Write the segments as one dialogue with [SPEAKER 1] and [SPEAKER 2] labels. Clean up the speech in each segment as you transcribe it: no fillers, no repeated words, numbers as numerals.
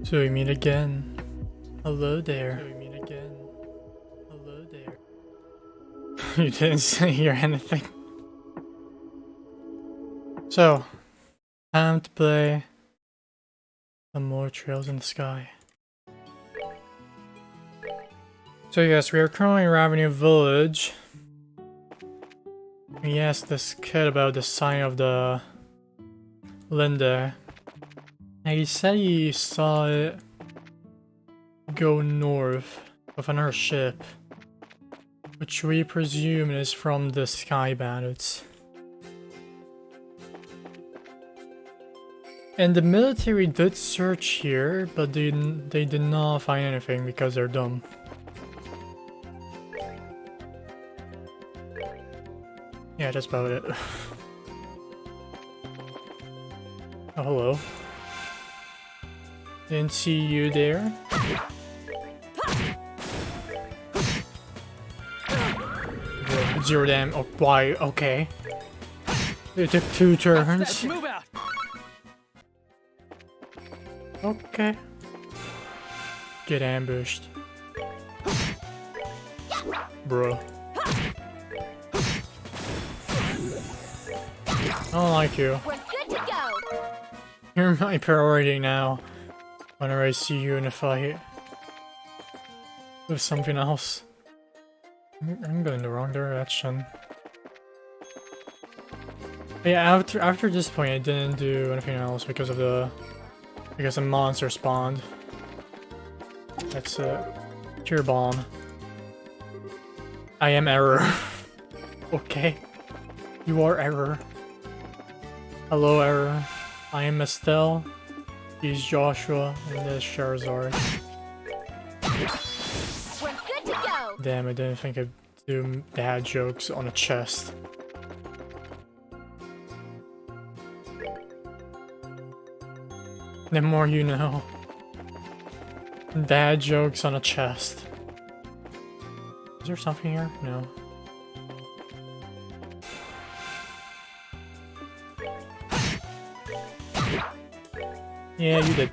[SPEAKER 1] So we meet again. Hello there. So we meet again. Hello there. You didn't hear anything. So, time to play some more Trails in the Sky. So yes, we are currently in Revenue Village. We asked this kid about the sign of the Linda. And he said he saw it go north with another ship, which we presume is from the Sky Bandits. And the military did search here, but they did not find anything because they're dumb. Yeah, that's about it. Oh, hello. Didn't see you there. Zero damn. Oh, why? Okay. It took 2 turns.
[SPEAKER 2] Move out.
[SPEAKER 1] Okay. Get ambushed. Bro. I don't like you.
[SPEAKER 3] We're good to go.
[SPEAKER 1] You're my priority now. Whenever I see you in a fight with something else. I'm going the wrong direction. But yeah, after this point I didn't do anything else because a monster spawned. That's it. Pure bomb. I am error. Okay. You are error. Hello error. I am Estelle. He's Joshua, and there's Charizard.
[SPEAKER 3] We're good to go.
[SPEAKER 1] Damn, I didn't think I'd do bad jokes on a chest. The more you know. Bad jokes on a chest. Is there something here? No. Yeah, you did.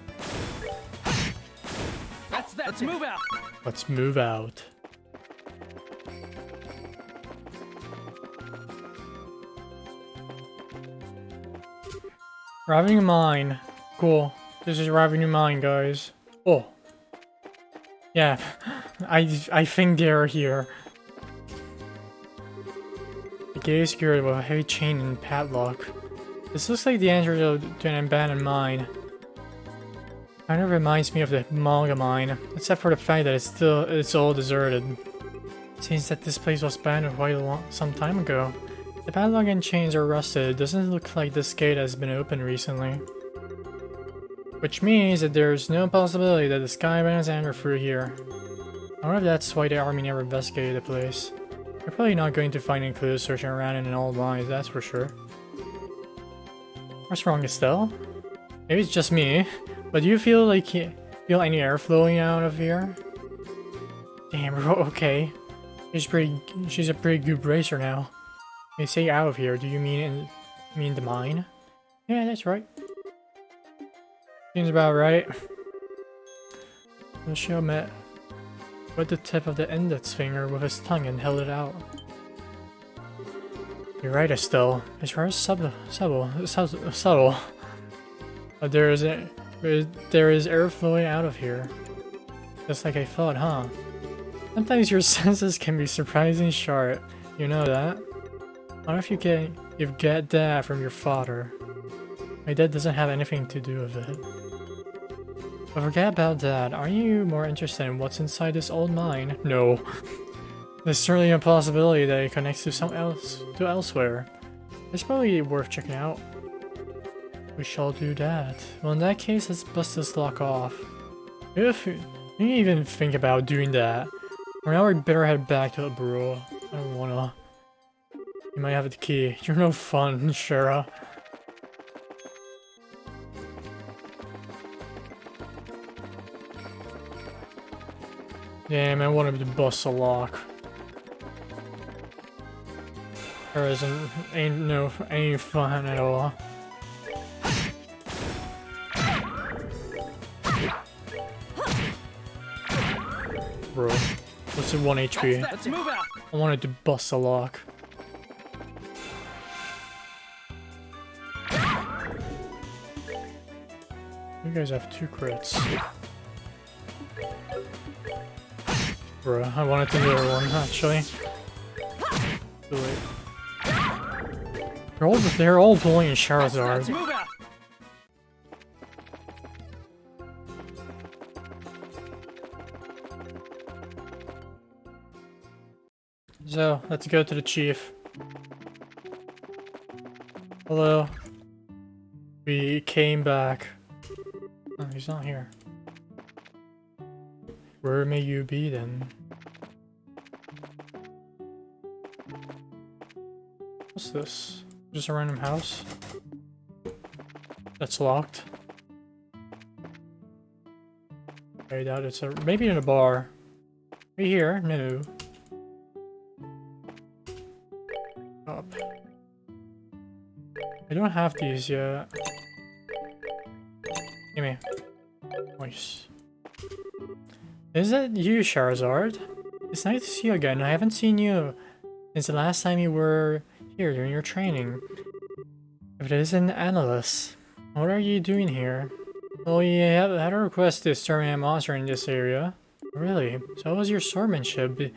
[SPEAKER 2] That's that. Let's move out.
[SPEAKER 1] Let's move out. Revenue mine. Cool. This is revenue mine, guys. Oh. Yeah. I think they're here. The gate is secured with a heavy chain and padlock. This looks like the entrance to an abandoned mine. Kind of reminds me of the manga mine, except for the fact that it's all deserted. Seems that this place was abandoned some time ago. The padlock and chains are rusted. It doesn't look like this gate has been opened recently. Which means that there's no possibility that the Sky Bandits entered through here. I wonder if that's why the army never investigated the place. You're probably not going to find any clues searching around in an old mine, that's for sure. What's wrong, Estelle? Maybe it's just me. But do you feel any air flowing out of here? Damn, bro, okay. She's a pretty good racer now. When you say out of here, do you mean the mine? Yeah, that's right. Seems about right. The show met with the tip of the index finger with his tongue and held it out. You're right, Estelle. It's rather subtle. But there is air flowing out of here. Just like I thought, huh? Sometimes your senses can be surprisingly sharp. You know that? I wonder if you get that from your father. My dad doesn't have anything to do with it. But forget about that. Are you more interested in what's inside this old mine? No. There's certainly a possibility that it connects to elsewhere. It's probably worth checking out. We shall do that. Well, in that case, let's bust this lock off. If you even think about doing that, or now we better head back to the bureau. I don't wanna. You might have the key. You're no fun, Shara. Damn, I wanted to bust a lock. There ain't fun at all. Bro, what's at 1 HP?
[SPEAKER 2] Let's move out.
[SPEAKER 1] I wanted to bust a lock. You guys have 2 crits. Bro, I wanted to do one actually. Too late. They're all pulling
[SPEAKER 2] Let's
[SPEAKER 1] Charizard.
[SPEAKER 2] move out.
[SPEAKER 1] So, let's go to the chief. Hello. We came back. Oh, he's not here. Where may you be then? What's this? Just a random house? That's locked. I doubt it's a... maybe in a bar. Right here? No. Up. I don't have these yet. Gimme. Nice. Is that you, Charizard? It's nice to see you again. I haven't seen you since the last time you were here during your training. If it isn't Analyst, what are you doing here? Well, you had a request to exterminate a monster in this area. Really? So how was your swordsmanship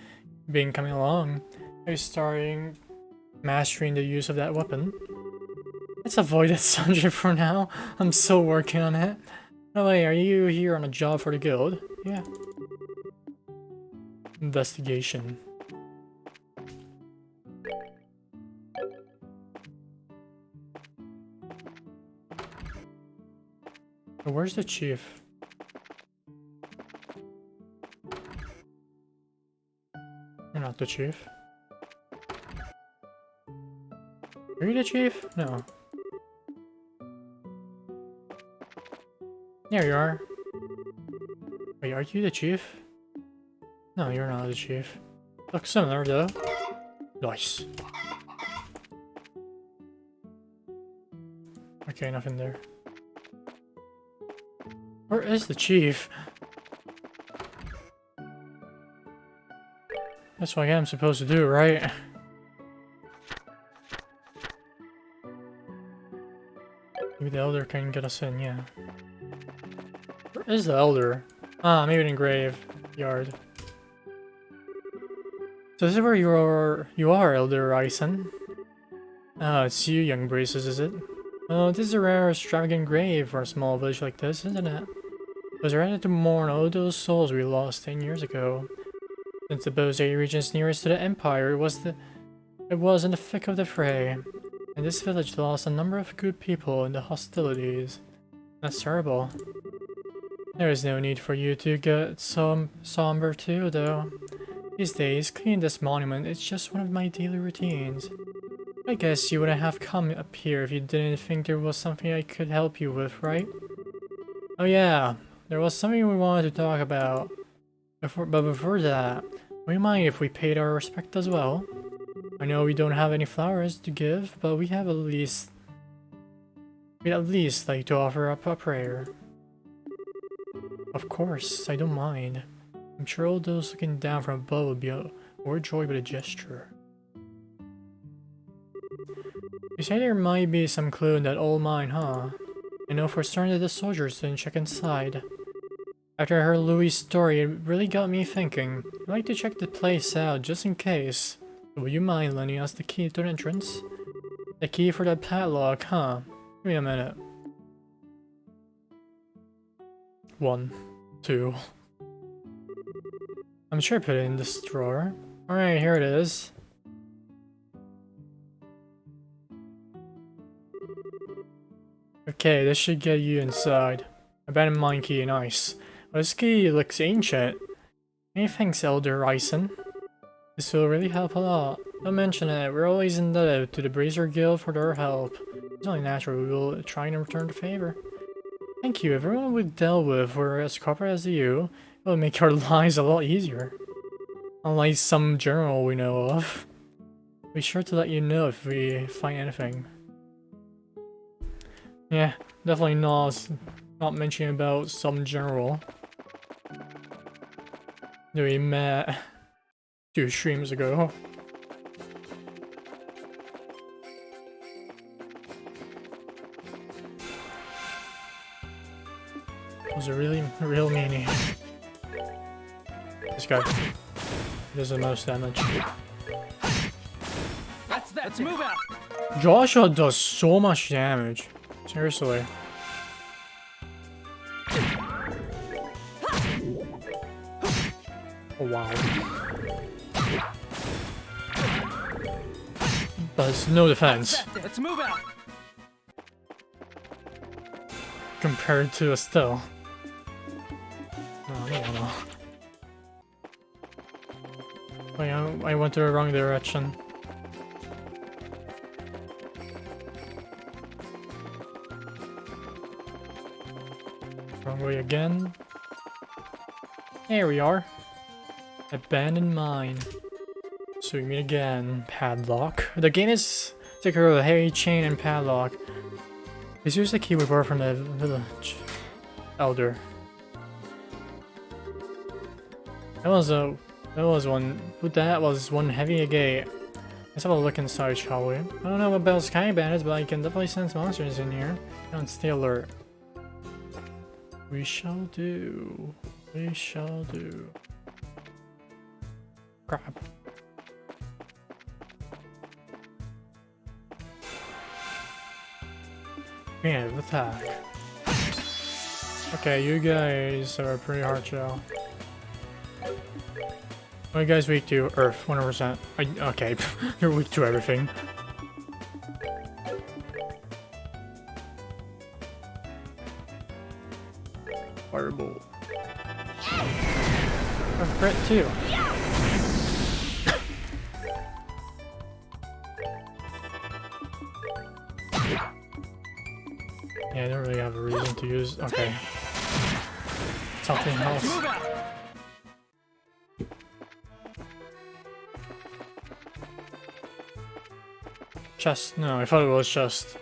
[SPEAKER 1] been coming along? Are you starting mastering the use of that weapon? Let's avoid that subject for now. I'm still working on it. By the way, are you here on a job for the guild? Yeah. Investigation. Oh, where's the chief? You're not the chief. Are you the chief? No. There you are. Wait, are you the chief? No, you're not the chief. Look similar though. Nice. Okay, nothing there. Where is the chief? That's what I'm supposed to do, right? Maybe the elder can get us in, yeah. Where is the elder? Ah, maybe in graveyard. So this is where you are, Elder Ryson. Ah, it's you, young braces, is it? Oh, this is a rare, extravagant grave for a small village like this, isn't it? It was ready to mourn all those souls we lost 10 years ago. Since the Bose regions nearest to the Empire, it was in the thick of the fray. And this village lost a number of good people in the hostilities. That's terrible. There is no need for you to get somber too, though. These days, cleaning this monument is just one of my daily routines. I guess you wouldn't have come up here if you didn't think there was something I could help you with, right? Oh yeah, there was something we wanted to talk about. But before that, would you mind if we paid our respect as well? I know we don't have any flowers to give, but we'd at least like to offer up a prayer. Of course, I don't mind. I'm sure all those looking down from above will be overjoyed with a gesture. You say there might be some clue in that old mine, huh? I know for certain that the soldiers didn't check inside. After I heard Louis' story, it really got me thinking. I'd like to check the place out just in case. Would you mind lending us the key to the entrance? The key for that padlock, huh? Give me a minute. 1, 2. I'm sure I put it in this drawer. Alright, here it is. Okay, this should get you inside. Abandoned mine key, nice. Well, this key looks ancient. Many thanks, Elder Ryson. This will really help a lot. Don't mention it, we're always indebted to the Brazier Guild for their help. It's only natural we will try and return the favor. Thank you, everyone we dealt with were as corporate as you. It will make our lives a lot easier. Unlike some general we know of. Be sure to let you know if we find anything. Yeah, definitely not mentioning about some general. that we met 2 streams ago. Was a really real meanie. This guy does the most damage.
[SPEAKER 2] Let's move out.
[SPEAKER 1] Joshua does so much damage. Seriously. Oh wow. Does no defense
[SPEAKER 2] Let's move out.
[SPEAKER 1] compared to Estelle. No, I don't wanna. Wait, I went the wrong direction. Wrong way again. There we are. Abandoned mine. So we meet again. Padlock. The game is take care of a heavy chain and padlock. Please use the key we borrowed from the village elder. That was one heavy gate. Let's have a look inside, shall we? I don't know about sky bandits, but I can definitely sense monsters in here. Don't stay alert. We shall do. We shall do. Crap. Creative attack. Okay, you guys are pretty hard shell. What are you guys weak to? Earth, 100%. Okay, you're weak to everything. Fireball. A crit too. Yeah, I don't really have a reason to use. Okay. Something else. Chest. No, I thought it was chest.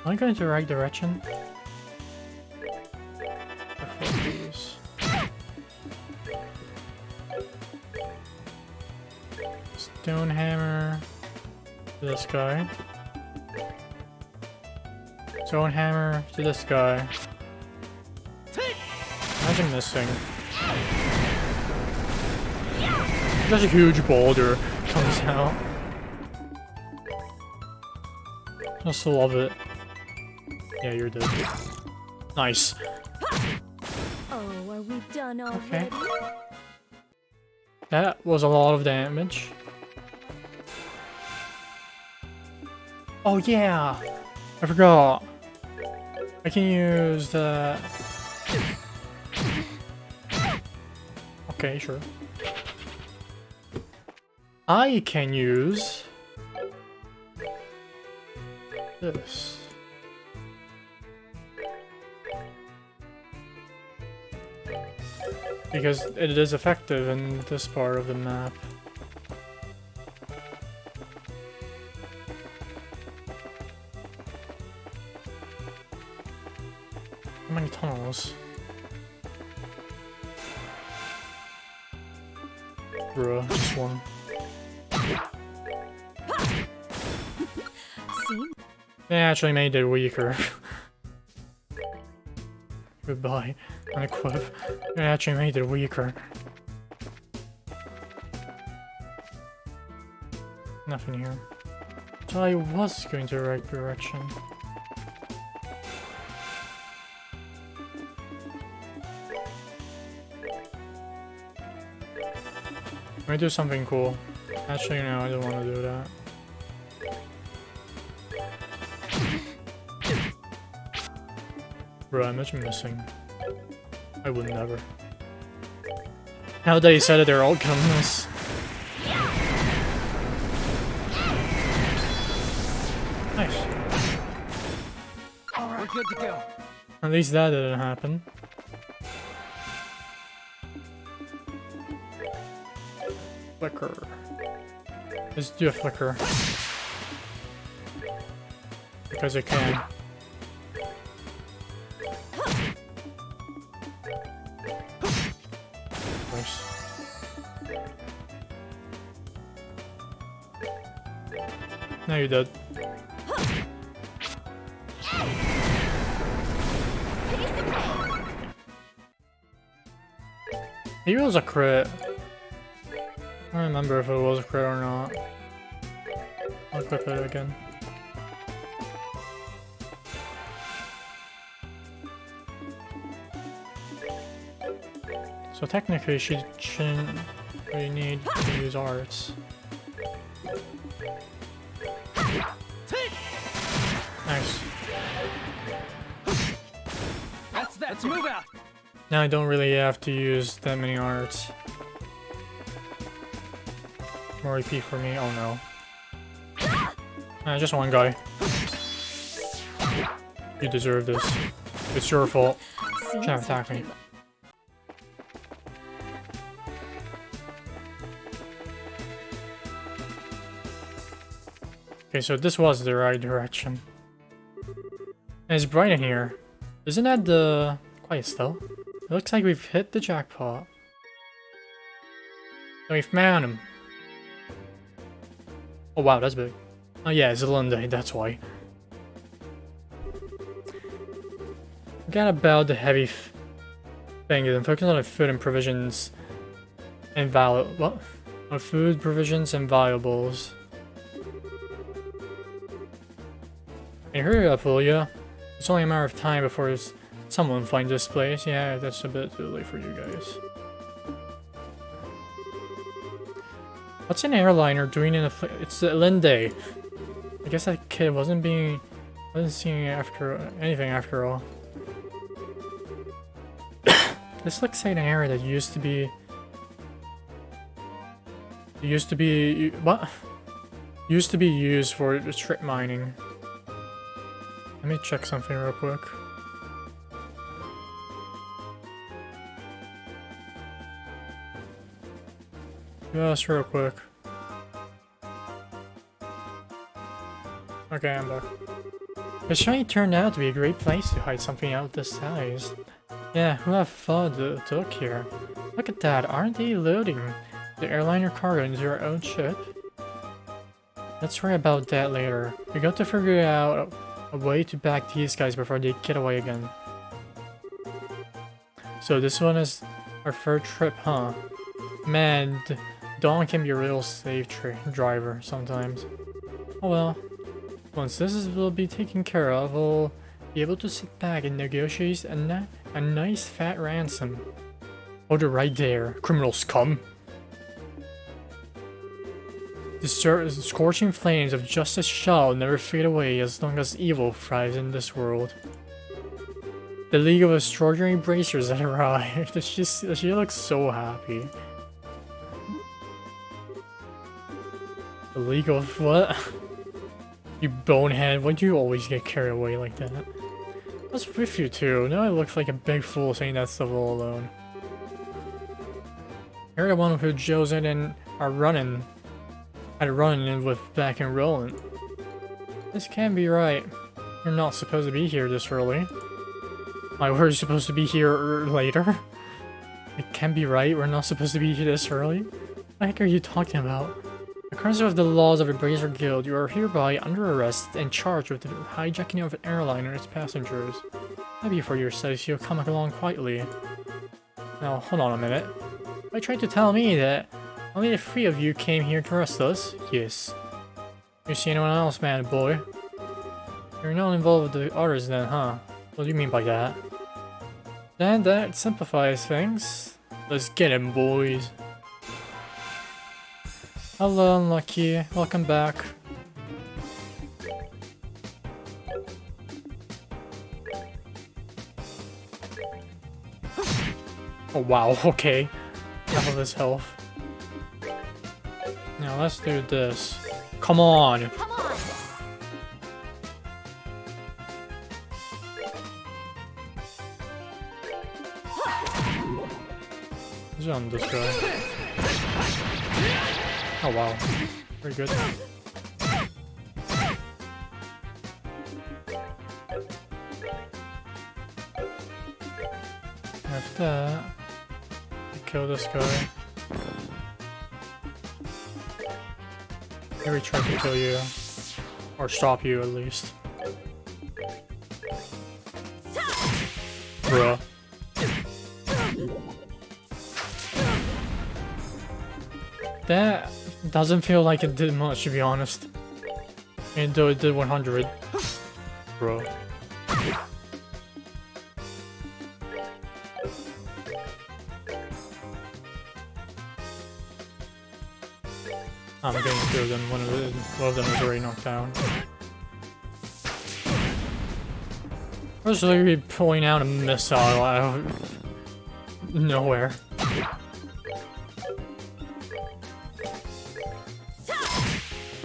[SPEAKER 1] Am I going to the right direction? Stone hammer to this guy. Stone hammer to this guy. Imagine missing. There's a huge boulder comes out. I just love it. Yeah, you're dead. Nice.
[SPEAKER 3] Oh, are we done already?
[SPEAKER 1] Okay. That was a lot of damage. Oh yeah! I forgot. I can use the... Okay, sure. I can use... this. Because it is effective in this part of the map. How many tunnels? Bruh, just one.
[SPEAKER 3] See?
[SPEAKER 1] They actually made it weaker. Goodbye. Unequip. They actually made it weaker. Nothing here. So I was going to the right direction. Let me do something cool. Actually, no, I don't want to do that. Bro, imagine missing. I would never. Now that you said it, they're all gonna miss. Nice.
[SPEAKER 2] All right, we're good to go.
[SPEAKER 1] At least that didn't happen. Flicker. Let's do a flicker. Because I can. Now you're dead. Maybe it was a crit. I don't remember if it was a crit or not. I'll equip it again. So technically she shouldn't really need to use arts. Nice.
[SPEAKER 2] Let's move out.
[SPEAKER 1] Now I don't really have to use that many arts. More AP for me. Oh no. Just one guy. You deserve this. It's your fault. Trying to attack me. Okay, so this was the right direction. And it's bright in here. Isn't that the... Quiet still? It looks like we've hit the jackpot. And we found him. Oh wow, that's big. Oh yeah, it's Lunday, that's why. Forget about the heavy thing and focus on the food and provisions and what? On food, provisions, and valuables. Hey, hurry up, will ya? It's only a matter of time before someone finds this place. Yeah, that's a bit too late for you guys. What's an airliner doing in a it's Linde. I guess that kid wasn't seeing anything after all. This looks like an area that used to be used for strip mining. Let me check something real quick. Just real quick. Okay, I'm back. It surely turned out to be a great place to hide something out this size. Yeah, who have thought to look here? Look at that, aren't they loading the airliner cargo into their own ship? Let's worry about that later. We got to figure out a way to back these guys before they get away again. So this one is our third trip, huh? Man, Dawn can be a real safe driver sometimes. Oh well. Once will be taken care of, we'll be able to sit back and negotiate a nice fat ransom. Oh, they're right there. Criminal scum. The scorching flames of justice shall never fade away as long as evil thrives in this world. The League of Extraordinary Bracers has arrived. She looks so happy. The League of what? You bonehead, why do you always get carried away like that? What's with you two? Now I look like a big fool saying that stuff all alone. You're the one who Joe's in and are running. Had running in with back and rolling. This can't be right. You're not supposed to be here this early. We're supposed to be here later? It can't be right, we're not supposed to be here this early? What the heck are you talking about? According to the laws of the Brazier Guild, you are hereby under arrest and charged with the hijacking of an airliner and its passengers. Maybe for your studies you'll come along quietly. Now, hold on a minute. Are you trying to tell me that only the three of you came here to arrest us? Yes. You see anyone else, man, boy? You're not involved with the others then, huh? What do you mean by that? Then that simplifies things. Let's get him, boys. Hello, Unlucky. Welcome back. Oh wow, okay. Half of his health. Now let's do this. Come on!
[SPEAKER 3] Come on.
[SPEAKER 1] Who's on this guy? Oh wow, very good. After that, kill this guy. Maybe try to kill you. Or stop you, at least. Bruh. That doesn't feel like it did much, to be honest. Even though it did 100. Bro. I'm getting through them. One of them is already knocked down. I was literally pulling out a missile out of nowhere.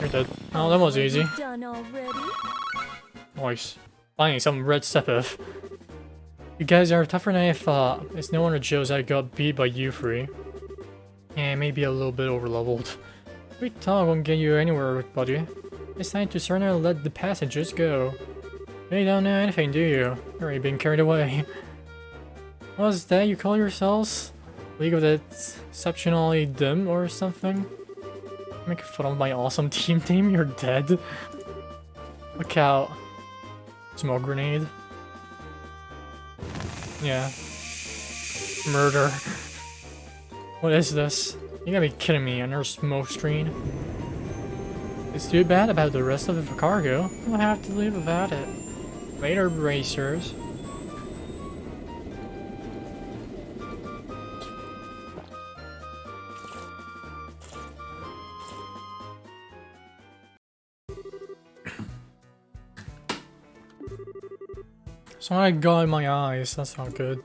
[SPEAKER 1] You're dead. Oh, that was easy.
[SPEAKER 3] Done already?
[SPEAKER 1] Nice. Finally, some red Sepith. You guys are tougher than I thought. It's no wonder Joe's I got beat by you three. Yeah, maybe a little bit overleveled. Quick talk won't get you anywhere, buddy. It's time to surrender and let the passengers go. You don't know anything, do you? You're already being carried away. What's that you call yourselves? League of the Exceptionally Dim or something? Make fun of my awesome team name, you're dead. Look out. Smoke grenade. Yeah. Murder. What is this? You gotta be kidding me, another smoke screen. It's too bad about the rest of the cargo. We'll have to leave without it. Later, bracers. So I got in my eyes, that's not good.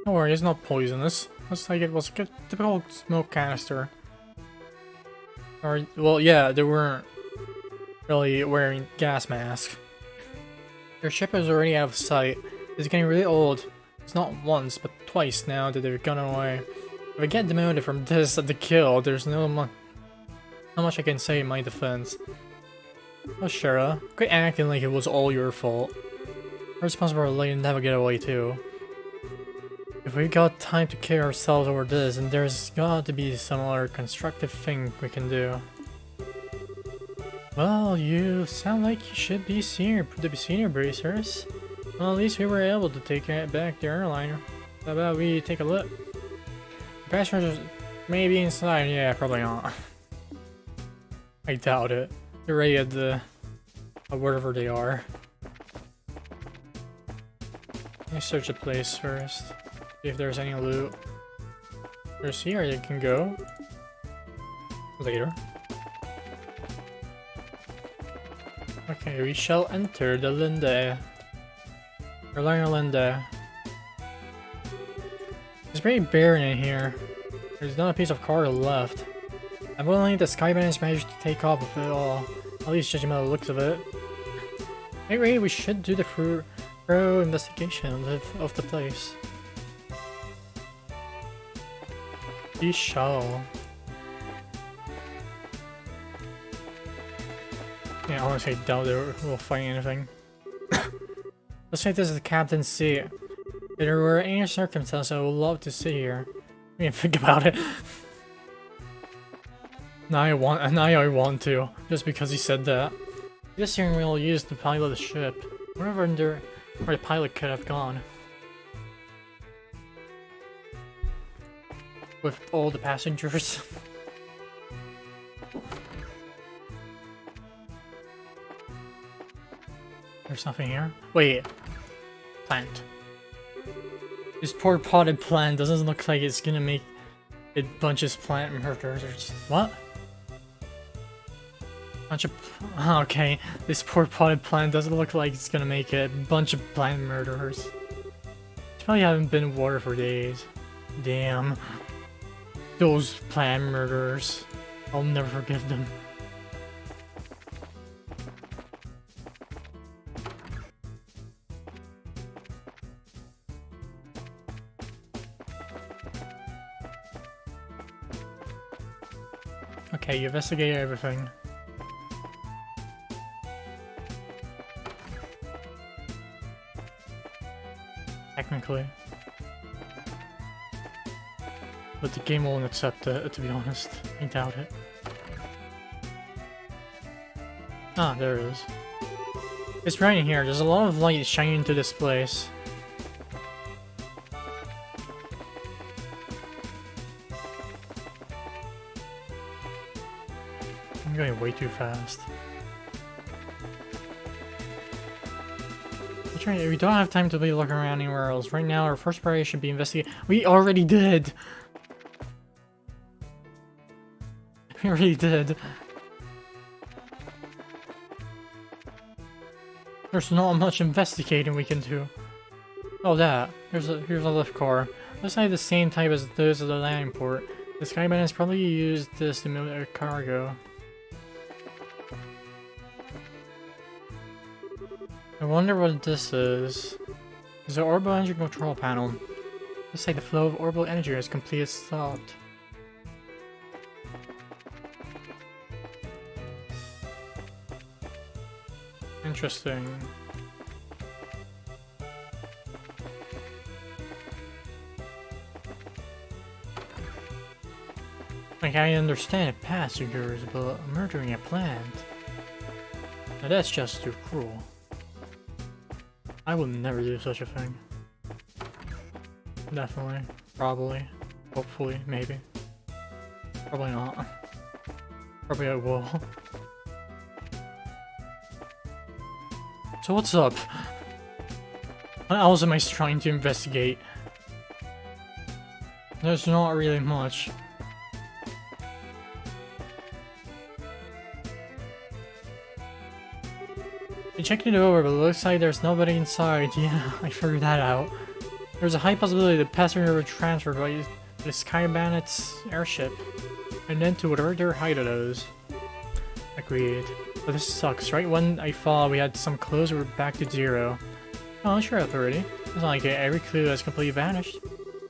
[SPEAKER 1] Don't worry, it's not poisonous. Looks like it was a typical smoke canister. Or, well, yeah, they weren't really wearing gas masks. Their ship is already out of sight. It's getting really old. It's not once, but twice now that they've gone away. If I get demoted from this at the kill, there's not much I can say in my defense. Oh, Shara, quit acting like it was all your fault. We're responsible for letting them get away too. If we got time to kill ourselves over this, then there's got to be some other constructive thing we can do. Well, you sound like you should be senior bracers. Well, at least we were able to take it back the airliner. How about we take a look? The passengers may be inside. Yeah, probably not. I doubt it. They're ready at the wherever they are. Let me search the place first. See if there's any loot. There's here you can go. Later. Okay, we shall enter the Linde. Airliner Linde. It's pretty barren in here. There's not a piece of cargo left. I'm willing the Skybandits managed to take off with it all. At least judging by the looks of it. Anyway, we should do the thorough investigation of the place. We shall. Yeah, honestly, I doubt they will find anything. Let's say this is the captain's seat. If there were any circumstances, I would love to sit here. I mean, think about it. Now I want to, just because he said that. This steering wheel used to pilot the ship. Wherever where the pilot could have gone. With all the passengers. There's nothing here. Wait. Plant. This poor potted plant doesn't look like it's gonna make it bunches plant murderers. What? Bunch of okay. This poor potted plant doesn't look like it's gonna make it a bunch of plant murderers. It's probably haven't been in water for days. Damn. Those plant murderers. I'll never forgive them. Okay, you investigate everything. Technically. But the game won't accept it, to be honest. I doubt it. Ah, there it is. It's right in here. There's a lot of light shining into this place. I'm going way too fast. We don't have time to be looking around anywhere else. Right now, our first priority should be investigate. We already did! We already did. There's not much investigating we can do. Oh, that. Here's a lift car. Looks like the same type as those of the landing port. The Sky Bandits probably used this to move their cargo. I wonder what this is. It's an orbital energy control panel. Looks like the flow of orbital energy has completely stopped. Interesting. Like, I understand passengers, but murdering a plant? Now that's just too cruel. I would never do such a thing. Definitely. Probably. Hopefully. Maybe. Probably not. Probably I will. So what's up? What else am I trying to investigate? There's not really much. I checked it over, but it looks like there's nobody inside. Yeah, I figured that out. There's a high possibility the passenger were transferred by the Sky Bandits airship, and then to whatever their hideout is. Agreed. But this sucks. Right when I thought we had some clues, we're back to zero. Oh, sure, authority. It's not like every clue has completely vanished.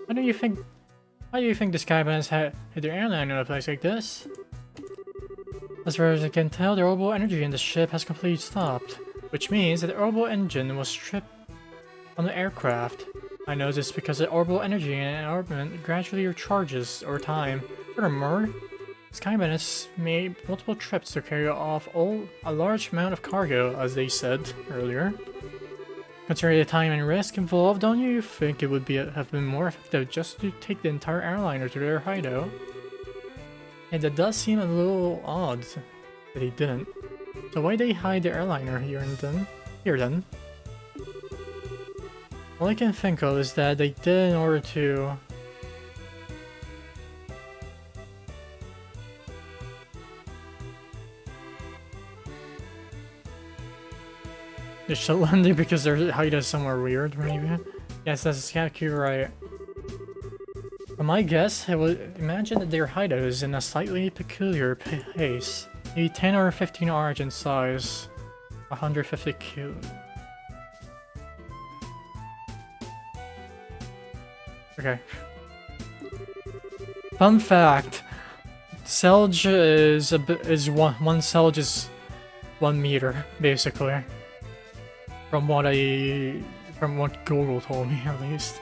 [SPEAKER 1] Why do you think the Sky Bandits had their airline in a place like this? As far as I can tell, the orbital energy in the ship has completely stopped, which means that the orbital engine was stripped from the aircraft. I know this because the orbital energy in an orbit gradually recharges over time. Furthermore, Sky Bandits made multiple trips to carry off a large amount of cargo, as they said earlier. Considering the time and risk involved, don't you think it would have been more effective just to take the entire airliner to their hideout? And that does seem a little odd that they didn't. So why they hide the airliner here then? All I can think of is that they did in order to... They should land it because their hideout is somewhere weird, maybe? Yes, that's exactly right. But my guess, I would imagine that their hideout is in a slightly peculiar place. Maybe 10 or 15 arch in size. 150 cube. Okay. Fun fact. Selge is one selge is 1 meter, basically. From what Google told me, at least.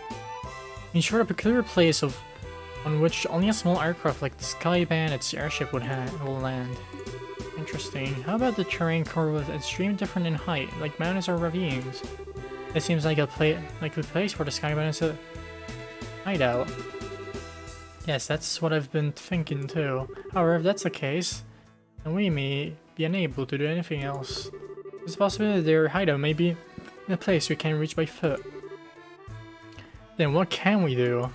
[SPEAKER 1] In short, a peculiar place on which only a small aircraft like the Sky Bandits airship will land. Interesting. How about the terrain covered with extreme different in height, like mountains or ravines? It seems like a place for the Sky Bandits to hide out. Yes, that's what I've been thinking too. However, if that's the case, then we may be unable to do anything else. It's possible that their hideout may be in a place we can't reach by foot. Then what can we do?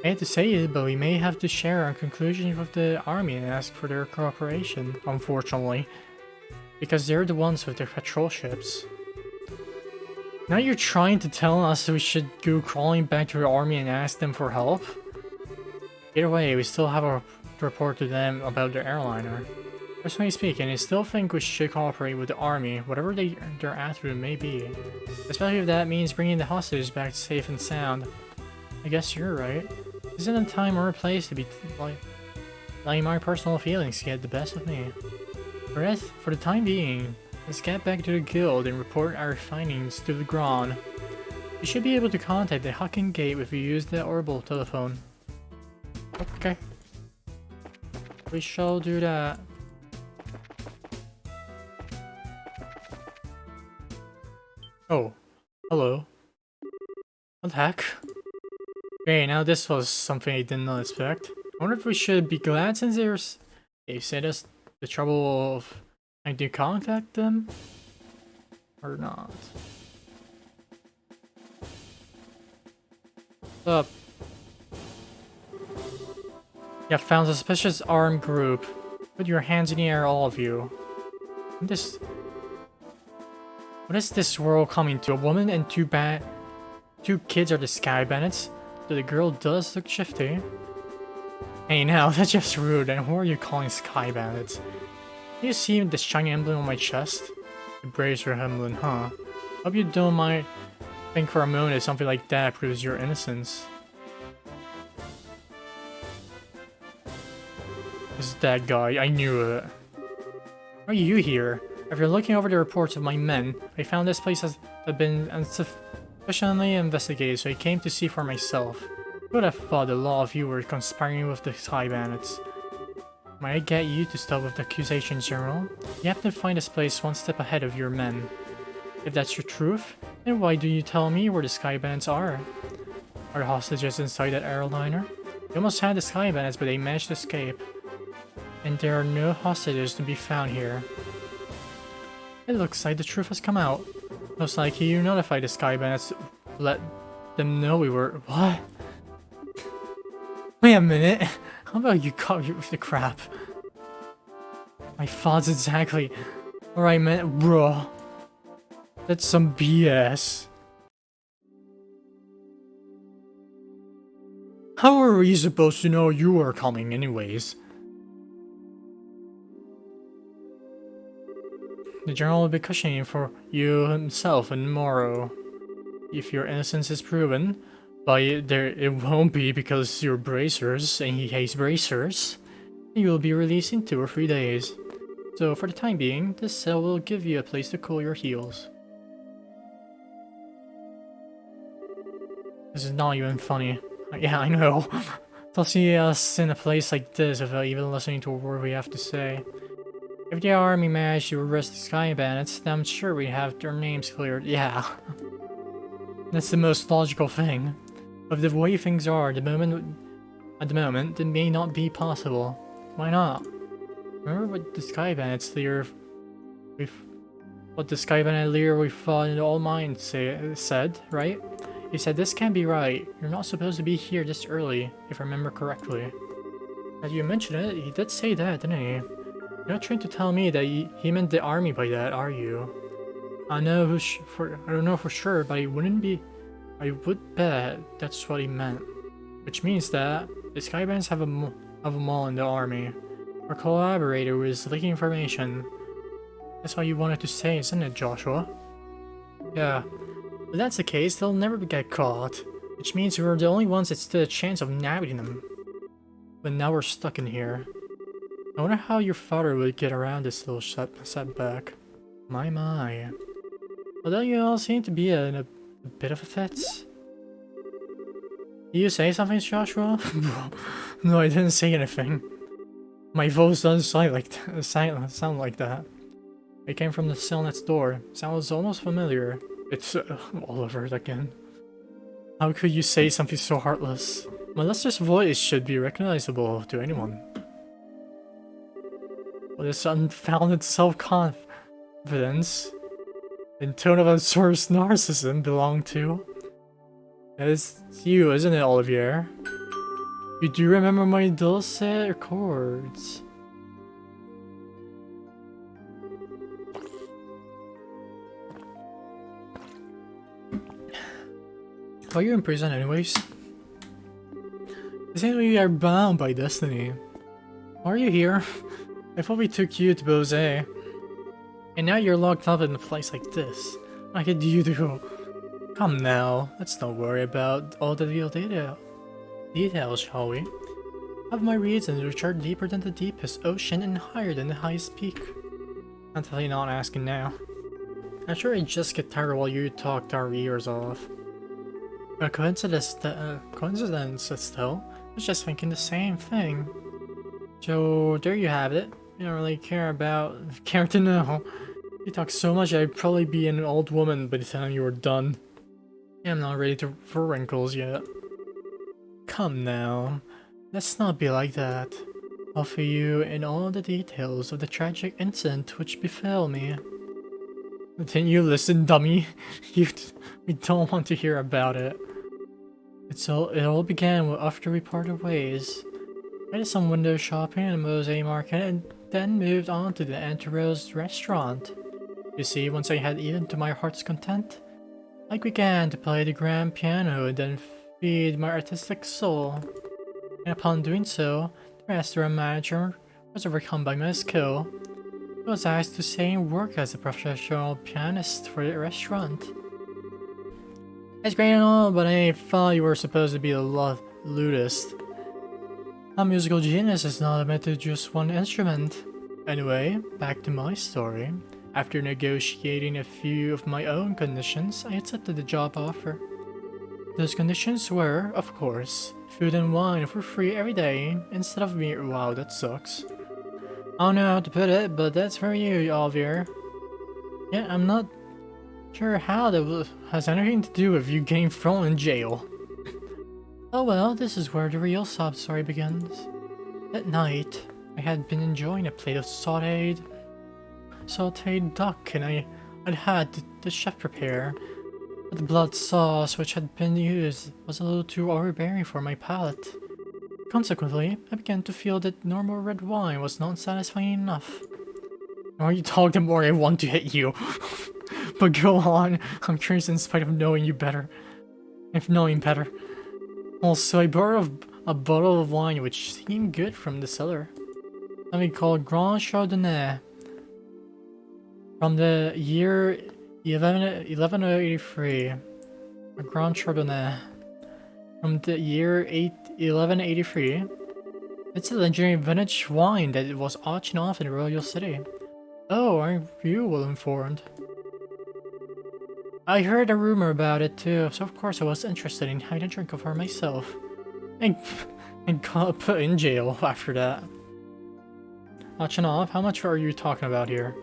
[SPEAKER 1] I hate to say it, but we may have to share our conclusions with the army and ask for their cooperation, unfortunately. Because they're the ones with their patrol ships. Now you're trying to tell us we should go crawling back to the army and ask them for help? Either way, we still have a report to them about their airliner. Personally speaking, I still think we should cooperate with the army, whatever their attitude may be. Especially if that means bringing the hostages back safe and sound. I guess you're right. This isn't a time or a place to be letting my personal feelings get the best of me. For the time being, let's get back to the guild and report our findings to the Grand. We should be able to contact the Hucking Gate if we use the orbital telephone. Okay. We shall do that. Oh, hello. What the heck? Okay, now this was something I did not expect. I wonder if we should be glad since they saved us the trouble of trying to contact them? Or not? What's up? You have found a suspicious armed group. Put your hands in the air, all of you. What is this world coming to? A woman and two kids are the Sky Bandits? So the girl does look shifty. Hey now, that's just rude, and who are you calling Sky Bandits? Do you see this shiny emblem on my chest? The bracer emblem, huh? Hope you don't mind think for a moment if something like that proves your innocence. This is that guy, I knew it. Why are you here? After looking over the reports of my men, I found this place has been insufficiently investigated, so I came to see for myself. Who would have thought a lot of you were conspiring with the Sky Bandits? Might I get you to stop with the accusations, General? You have to find this place one step ahead of your men. If that's your truth, then why do you tell me where the Sky Bandits are? Are the hostages inside that airliner? They almost had the Sky Bandits, but they managed to escape. And there are no hostages to be found here. It looks like the truth has come out. Most likely you notified the Sky Bandits, let them know we were— What? Wait a minute. How about you cut you with the crap? My thoughts exactly what I meant, bruh. That's some BS. How are we supposed to know you are coming anyways? The General will be cushioning for you himself and tomorrow. If your innocence is proven, but it won't be because you're bracers and he hates bracers. You will be released in 2 or 3 days. So for the time being, this cell will give you a place to cool your heels. This is not even funny. Yeah, I know. They'll see us in a place like this without even listening to a word we have to say. If the army managed to arrest the Sky Bandits, then I'm sure we'd have their names cleared. Yeah. That's the most logical thing. But the way things are at the moment, it may not be possible. Why not? Remember what the Sky Bandits leader we fought in the All Mind said, right? He said this can't be right. You're not supposed to be here this early, if I remember correctly. As you mentioned it, he did say that, didn't he? You're not trying to tell me that he meant the army by that, are you? I don't know for sure, but I would bet that's what he meant. Which means that the Sky Bandits have a mall in the army. Our collaborator was leaking information. That's what you wanted to say, isn't it, Joshua? Yeah. If that's the case, they'll never get caught. Which means we're the only ones that stood a chance of nabbing them. But now we're stuck in here. I wonder how your father would get around this little setback. My. Although you all seem to be in a bit of a fit. Did you say something, Joshua? No, I didn't say anything. My voice doesn't sound like that. It came from the cell next door. Sounds almost familiar. It's Oliver again. How could you say something so heartless? My Lester's voice should be recognizable to anyone. What this unfounded self-confidence and tone of absurd narcissism belong to? That is you, isn't it, Olivier? You do remember my dulcet chords. Why are you in prison anyways? It seems we are bound by destiny. Why are you here? I thought we took you to Bose. And now you're locked up in a place like this. What could you do? Come now, let's not worry about all the real details, shall we? I have my reasons which are deeper than the deepest ocean and higher than the highest peak. I'm totally not asking now. I'm sure I just get tired while you talked our ears off. A coincidence still. I was just thinking the same thing. So there you have it. You don't really care to know. You talk so much I'd probably be an old woman by the time you were done. I'm not ready for wrinkles yet. Come now, let's not be like that. I'll fill you in all the details of the tragic incident which befell me. Didn't you listen, dummy? We don't want to hear about it. It all began after we parted ways. I did some window shopping in the Mosaic Market and then moved on to the Anteros restaurant. You see, once I had eaten to my heart's content, I began to play the grand piano and then feed my artistic soul. And upon doing so, the restaurant manager was overcome by my skill. He was asked to stay and work as a professional pianist for the restaurant. It's great and all, but I thought you were supposed to be a lutist. A musical genius is not limited to just one instrument. Anyway, back to my story. After negotiating a few of my own conditions, I accepted the job offer. Those conditions were, of course, food and wine for free every day, instead of me. Wow, that sucks. I don't know how to put it, but that's for you, Alvier. Yeah, I'm not sure how that has anything to do with you getting thrown in jail. Oh well, this is where the real sob story begins. That night, I had been enjoying a plate of sauteed duck, and I'd had the chef prepare. But the blood sauce which had been used was a little too overbearing for my palate. Consequently, I began to feel that normal red wine was not satisfying enough. The more you talk, the more I want to hit you. But go on, I'm curious in spite of knowing you better. If knowing better. Also, I borrowed a bottle of wine which seemed good from the cellar. Something called Grand Chardonnay. From the year 1183. A Grand Chardonnay. From the year 1183. It's a legendary vintage wine that was auctioned off in the Royal City. Oh, aren't you well informed? I heard a rumor about it too, so of course I was interested in having a drink of her myself. And got put in jail after that. Auction off? How much are you talking about here?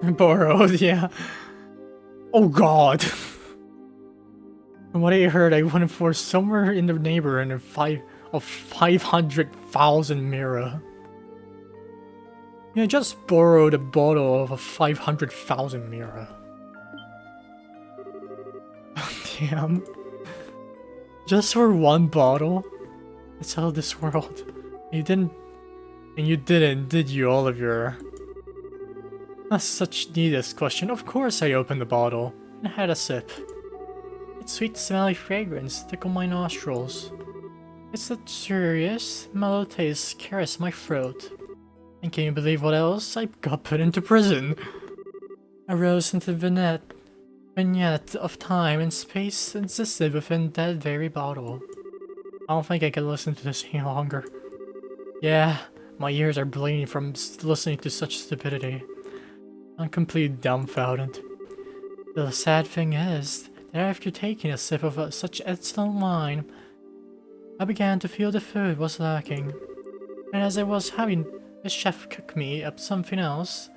[SPEAKER 1] Borrowed, yeah. Oh god. From what I heard, I went for somewhere in the neighborhood of 500,000 mira. Yeah, I just borrowed a bottle of a 500,000 mira. Damn. Just for one bottle? It's how this world. You didn't, did you, Oliver? That's such needless question. Of course I opened the bottle and had a sip. Its sweet smelly fragrance tickled my nostrils. It's a curious, mellow taste caressed my throat. And can you believe what else? I got put into prison. I rose into the vignette of time and space existed within that very bottle. I don't think I can listen to this any longer. Yeah, my ears are bleeding from listening to such stupidity. I'm completely dumbfounded. The sad thing is that after taking a sip of such excellent wine, I began to feel the food was lacking. And as I was having the chef cook me up something else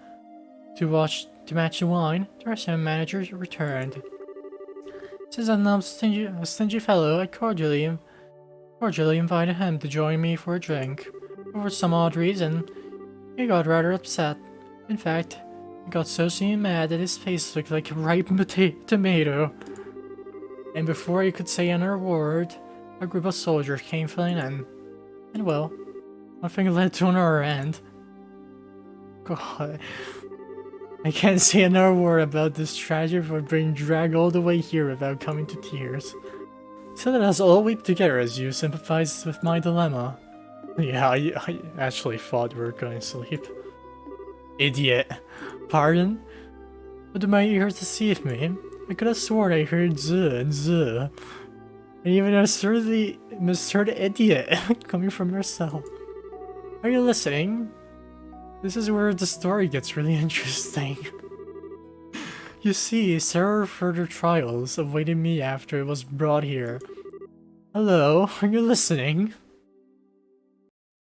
[SPEAKER 1] to match the wine, the restaurant manager returned. Since I'm not a stingy fellow, I cordially invited him to join me for a drink. But for some odd reason, he got rather upset. In fact, he got so mad that his face looked like a ripe tomato. And before he could say another word, a group of soldiers came filling in. And well, one thing led to another end. God. I can't say another word about this tragedy for being dragged all the way here without coming to tears. So let us all weep together as you sympathize with my dilemma. Yeah, I actually thought we were going to sleep. Idiot. Pardon? What do my ears deceive me? I could have sworn I heard z and z. And even a misheard idiot coming from yourself. Are you listening? This is where the story gets really interesting. You see, several further trials awaited me after it was brought here. Hello, are you listening?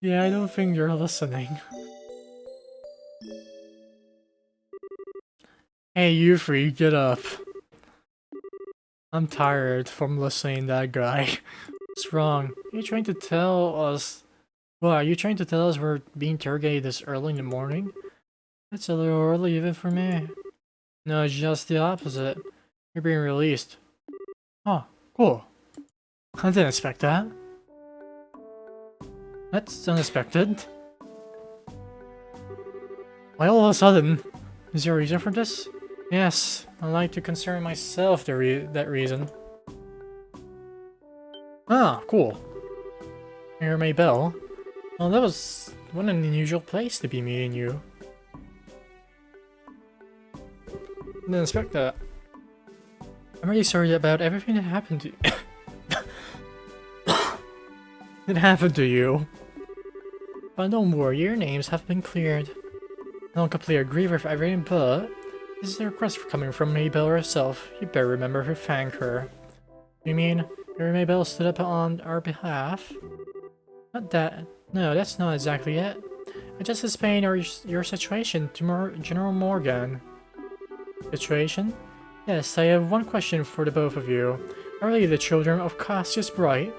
[SPEAKER 1] Yeah, I don't think you're listening. Hey, you free, get up. I'm tired from listening to that guy. What's wrong? Are you trying to tell us... What, are you trying to tell us we're being interrogated this early in the morning? That's a little early even for me. No, it's just the opposite. You're being released. Oh, cool. I didn't expect that. That's unexpected. Why all of a sudden? Is there a reason for this? Yes, I like to concern myself that reason. Ah, cool. You're Maybell. Well, that was what an unusual place to be meeting you. Didn't expect that. I'm really sorry about everything that happened to you. It happened to you. But don't worry, your names have been cleared. I don't completely agree with everything, but this is a request coming from Maybell herself. You better remember to thank her. You mean your Maybell stood up on our behalf? Not that. No, that's not exactly it. I just explained your situation to General Morgan. Situation? Yes, I have one question for the both of you. Are you the children of Cassius Bright?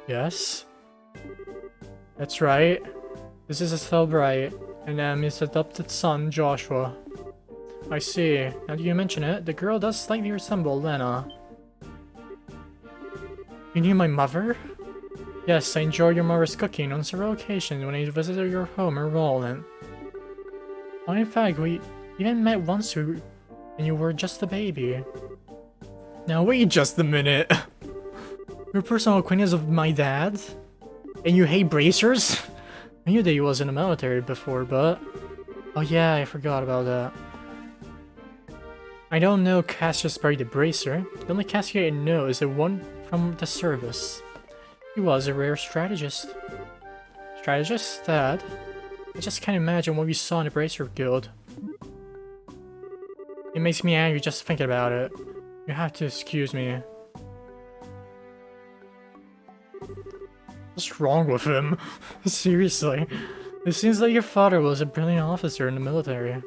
[SPEAKER 1] Yes. That's right. This is Estelle Bright, and I'm his adopted son, Joshua. I see. Now that you mention it, the girl does slightly resemble Lena. You knew my mother? Yes, I enjoyed your mother's cooking on several occasions when I visited your home in Roland. Well, in fact, we even met once when you were just a baby. Now wait just a minute. You're a personal acquaintance of my dad? And you hate bracers? I knew that he was in the military before, but... Oh yeah, I forgot about that. I don't know Cassius Bright the Bracer. The only Cassius I know is the one from the service. He was a rare strategist. Strategist? Dad? I just can't imagine what we saw in the Bracer Guild. It makes me angry just thinking about it. You have to excuse me. What's wrong with him? Seriously. It seems like your father was a brilliant officer in the military.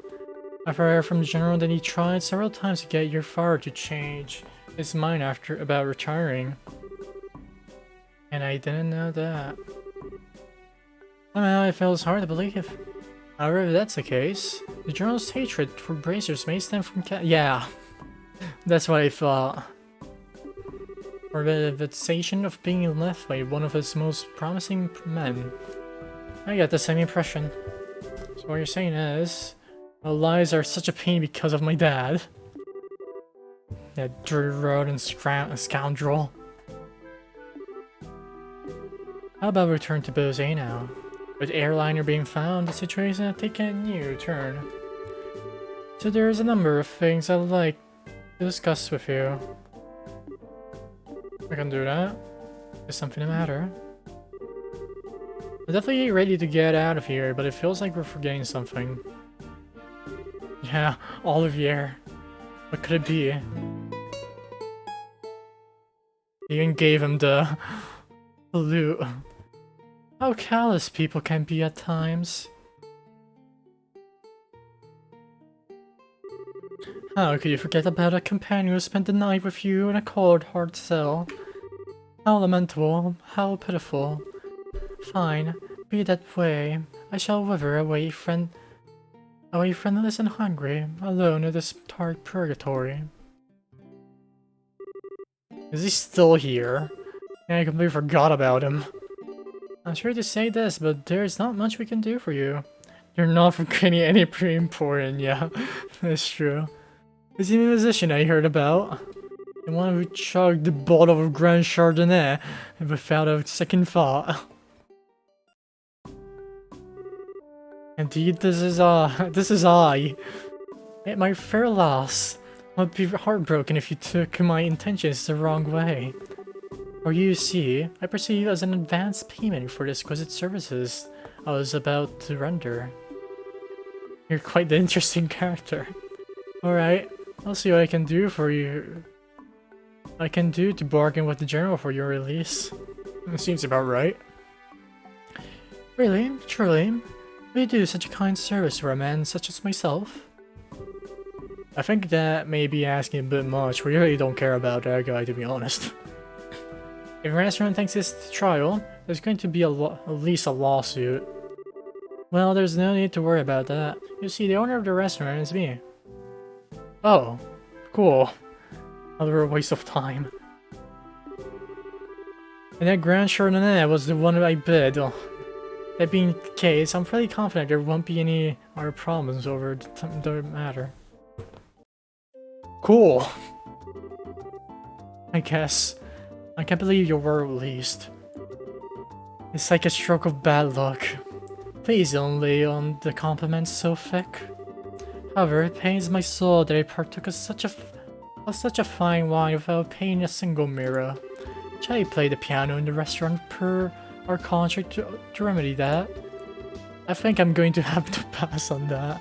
[SPEAKER 1] I've heard from the general that he tried several times to get your father to change his mind about retiring. And I didn't know that. Somehow it feels hard to believe. However, if that's the case, the general's hatred for bracers may stem from yeah, that's what I thought. Or the vexation of being left by one of his most promising men. I got the same impression. So what you're saying is, well, lies are such a pain because of my dad. That dirty rodent scoundrel. How about we return to Bose now? With airliner being found, the situation has taken a new turn. So there's a number of things I'd like to discuss with you. We can do that. Is something the matter? We're definitely ready to get out of here, but it feels like we're forgetting something. Yeah, Olivier. What could it be? He even gave him the loot. How callous people can be at times. How could you forget about a companion who spent the night with you in a cold, hard cell? How lamentable, how pitiful. Fine, be that way. I shall wither away friendless and hungry, alone in this dark purgatory. Is he still here? Yeah, I completely forgot about him. I'm sure to say this, but there's not much we can do for you. You're not getting any pretty important, yeah. That's true. Is he a musician I heard about? The one who chugged the bottle of Grand Chardonnay without a second thought. Indeed, this is I. At my fair loss. I'd be heartbroken if you took my intentions the wrong way. Or you see, I perceive as an advance payment for the exquisite services I was about to render. You're quite the interesting character. Alright, I'll see what I can do for you. I can do to bargain with the general for your release. It seems about right. Really? Truly? Will you do such a kind service for a man such as myself? I think that may be asking a bit much. We really don't care about that guy, to be honest. If a restaurant thinks it's trial, there's going to be at least a lawsuit. Well, there's no need to worry about that. You see, the owner of the restaurant is me. Oh, cool. Another waste of time. And that Grand Chardonnay was the one I bid. Oh, that being the case, I'm pretty confident there won't be any other problems over the matter. Cool. I guess. I can't believe you were released. It's like a stroke of bad luck. Please don't lay on the compliments so thick. However, it pains my soul that I partook of such a fine wine without paying a single mirror. Shall I play the piano in the restaurant per our contract to remedy that? I think I'm going to have to pass on that.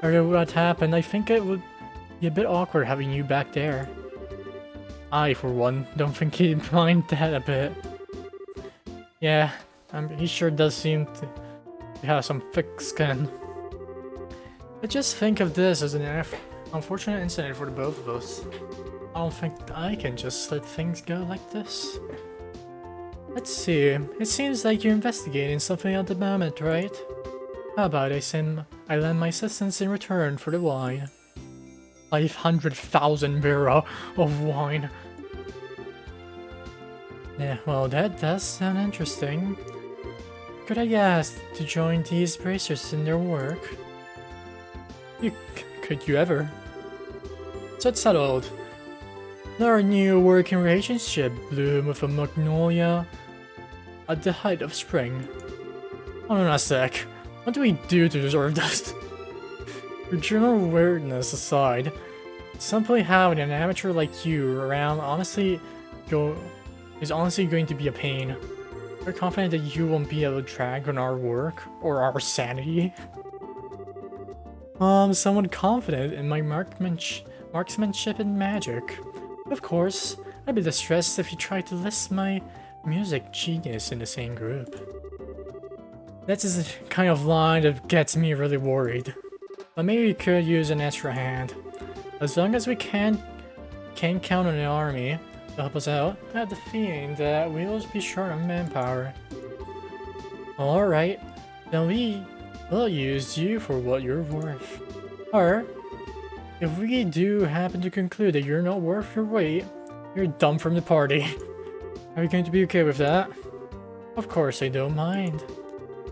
[SPEAKER 1] After what happened, I think it would be a bit awkward having you back there. I, for one, don't think he'd mind that a bit. Yeah, he sure does seem to have some thick skin. But just think of this as an unfortunate incident for the both of us. I don't think I can just let things go like this. Let's see, it seems like you're investigating something at the moment, right? How about I lend my assistance in return for the wine? 500,000 birra of wine. Yeah, well, that does sound interesting. Could I ask to join these bracers in their work? Could you ever? So it's settled. Our new working relationship bloom with a magnolia at the height of spring. Hold on a sec. What do we do to deserve this? Your general weirdness aside, simply having an amateur like you around is honestly going to be a pain. We're confident that you won't be able to drag on our work or our sanity. Somewhat confident in my marksmanship and magic. Of course, I'd be distressed if you tried to list my music genius in the same group. That's the kind of line that gets me really worried. But maybe we could use an extra hand. As long as we can count on the army to help us out, I have the feeling that we'll be short on manpower. Alright, then we'll use you for what you're worth. Or, if we do happen to conclude that you're not worth your weight, you're dumped from the party. Are you going to be okay with that? Of course I don't mind.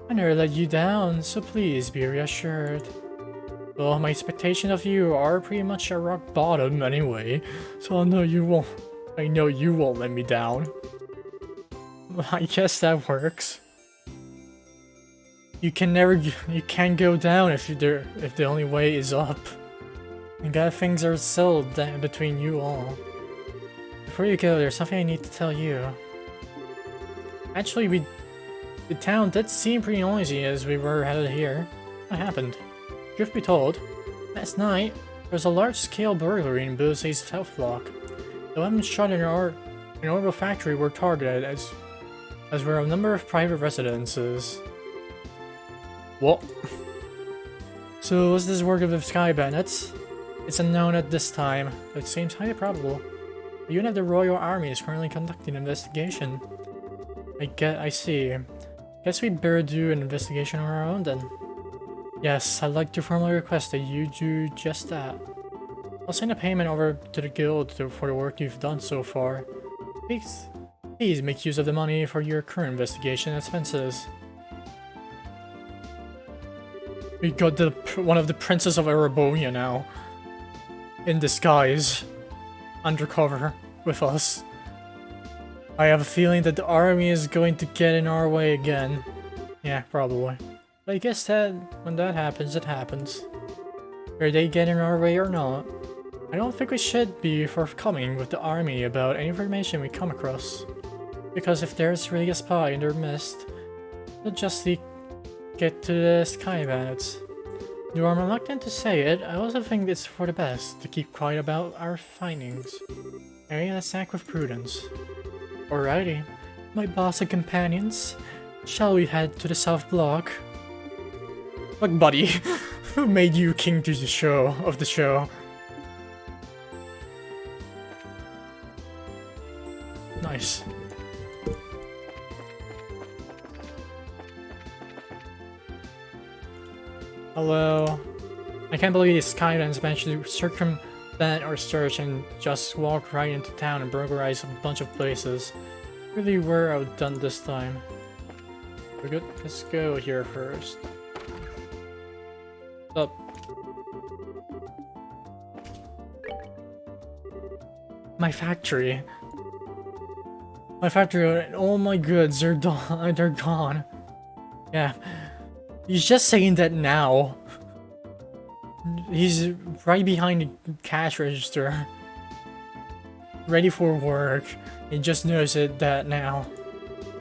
[SPEAKER 1] I never let you down, so please be reassured. Well, my expectations of you are pretty much at rock bottom anyway, so I know you won't let me down. I guess that works. You can't go down if the only way is up. And glad things are settled between you all. Before you go, there's something I need to tell you. Actually, the town did seem pretty noisy as we were headed here. What happened? Truth be told, last night, there was a large-scale burglary in Buse's South Block. The weapons shot in our orbital factory were targeted, as were a number of private residences. What? So was this work of the Sky Bandits? It's unknown at this time, but it seems highly probable. The unit of the Royal Army is currently conducting an investigation. I see. Guess we'd better do an investigation on our own then. Yes, I'd like to formally request that you do just that. I'll send a payment over to the guild for the work you've done so far. Please make use of the money for your current investigation expenses. We got one of the princes of Erebos now. In disguise. Undercover with us. I have a feeling that the army is going to get in our way again. Yeah, probably. But I guess that when that happens, it happens. Whether they get in our way or not. I don't think we should be forthcoming with the army about any information we come across. Because if there's really a spy in their midst, they'll just get to the Sky Bandits. Though I'm reluctant to say it, I also think it's for the best to keep quiet about our findings. Let's act with prudence. Alrighty, my boss and companions, shall we head to the South Block? Look, buddy, who made you king of the show? Nice. Hello. I can't believe these Skydance managed to circumvent our search and just walk right into town and burglarize a bunch of places. Really were outdone this time. We're good. Let's go here first. What's up? My factory. My factory, all my goods are they're gone. Yeah. He's just saying that now. He's right behind the cash register. Ready for work. He just knows it that now.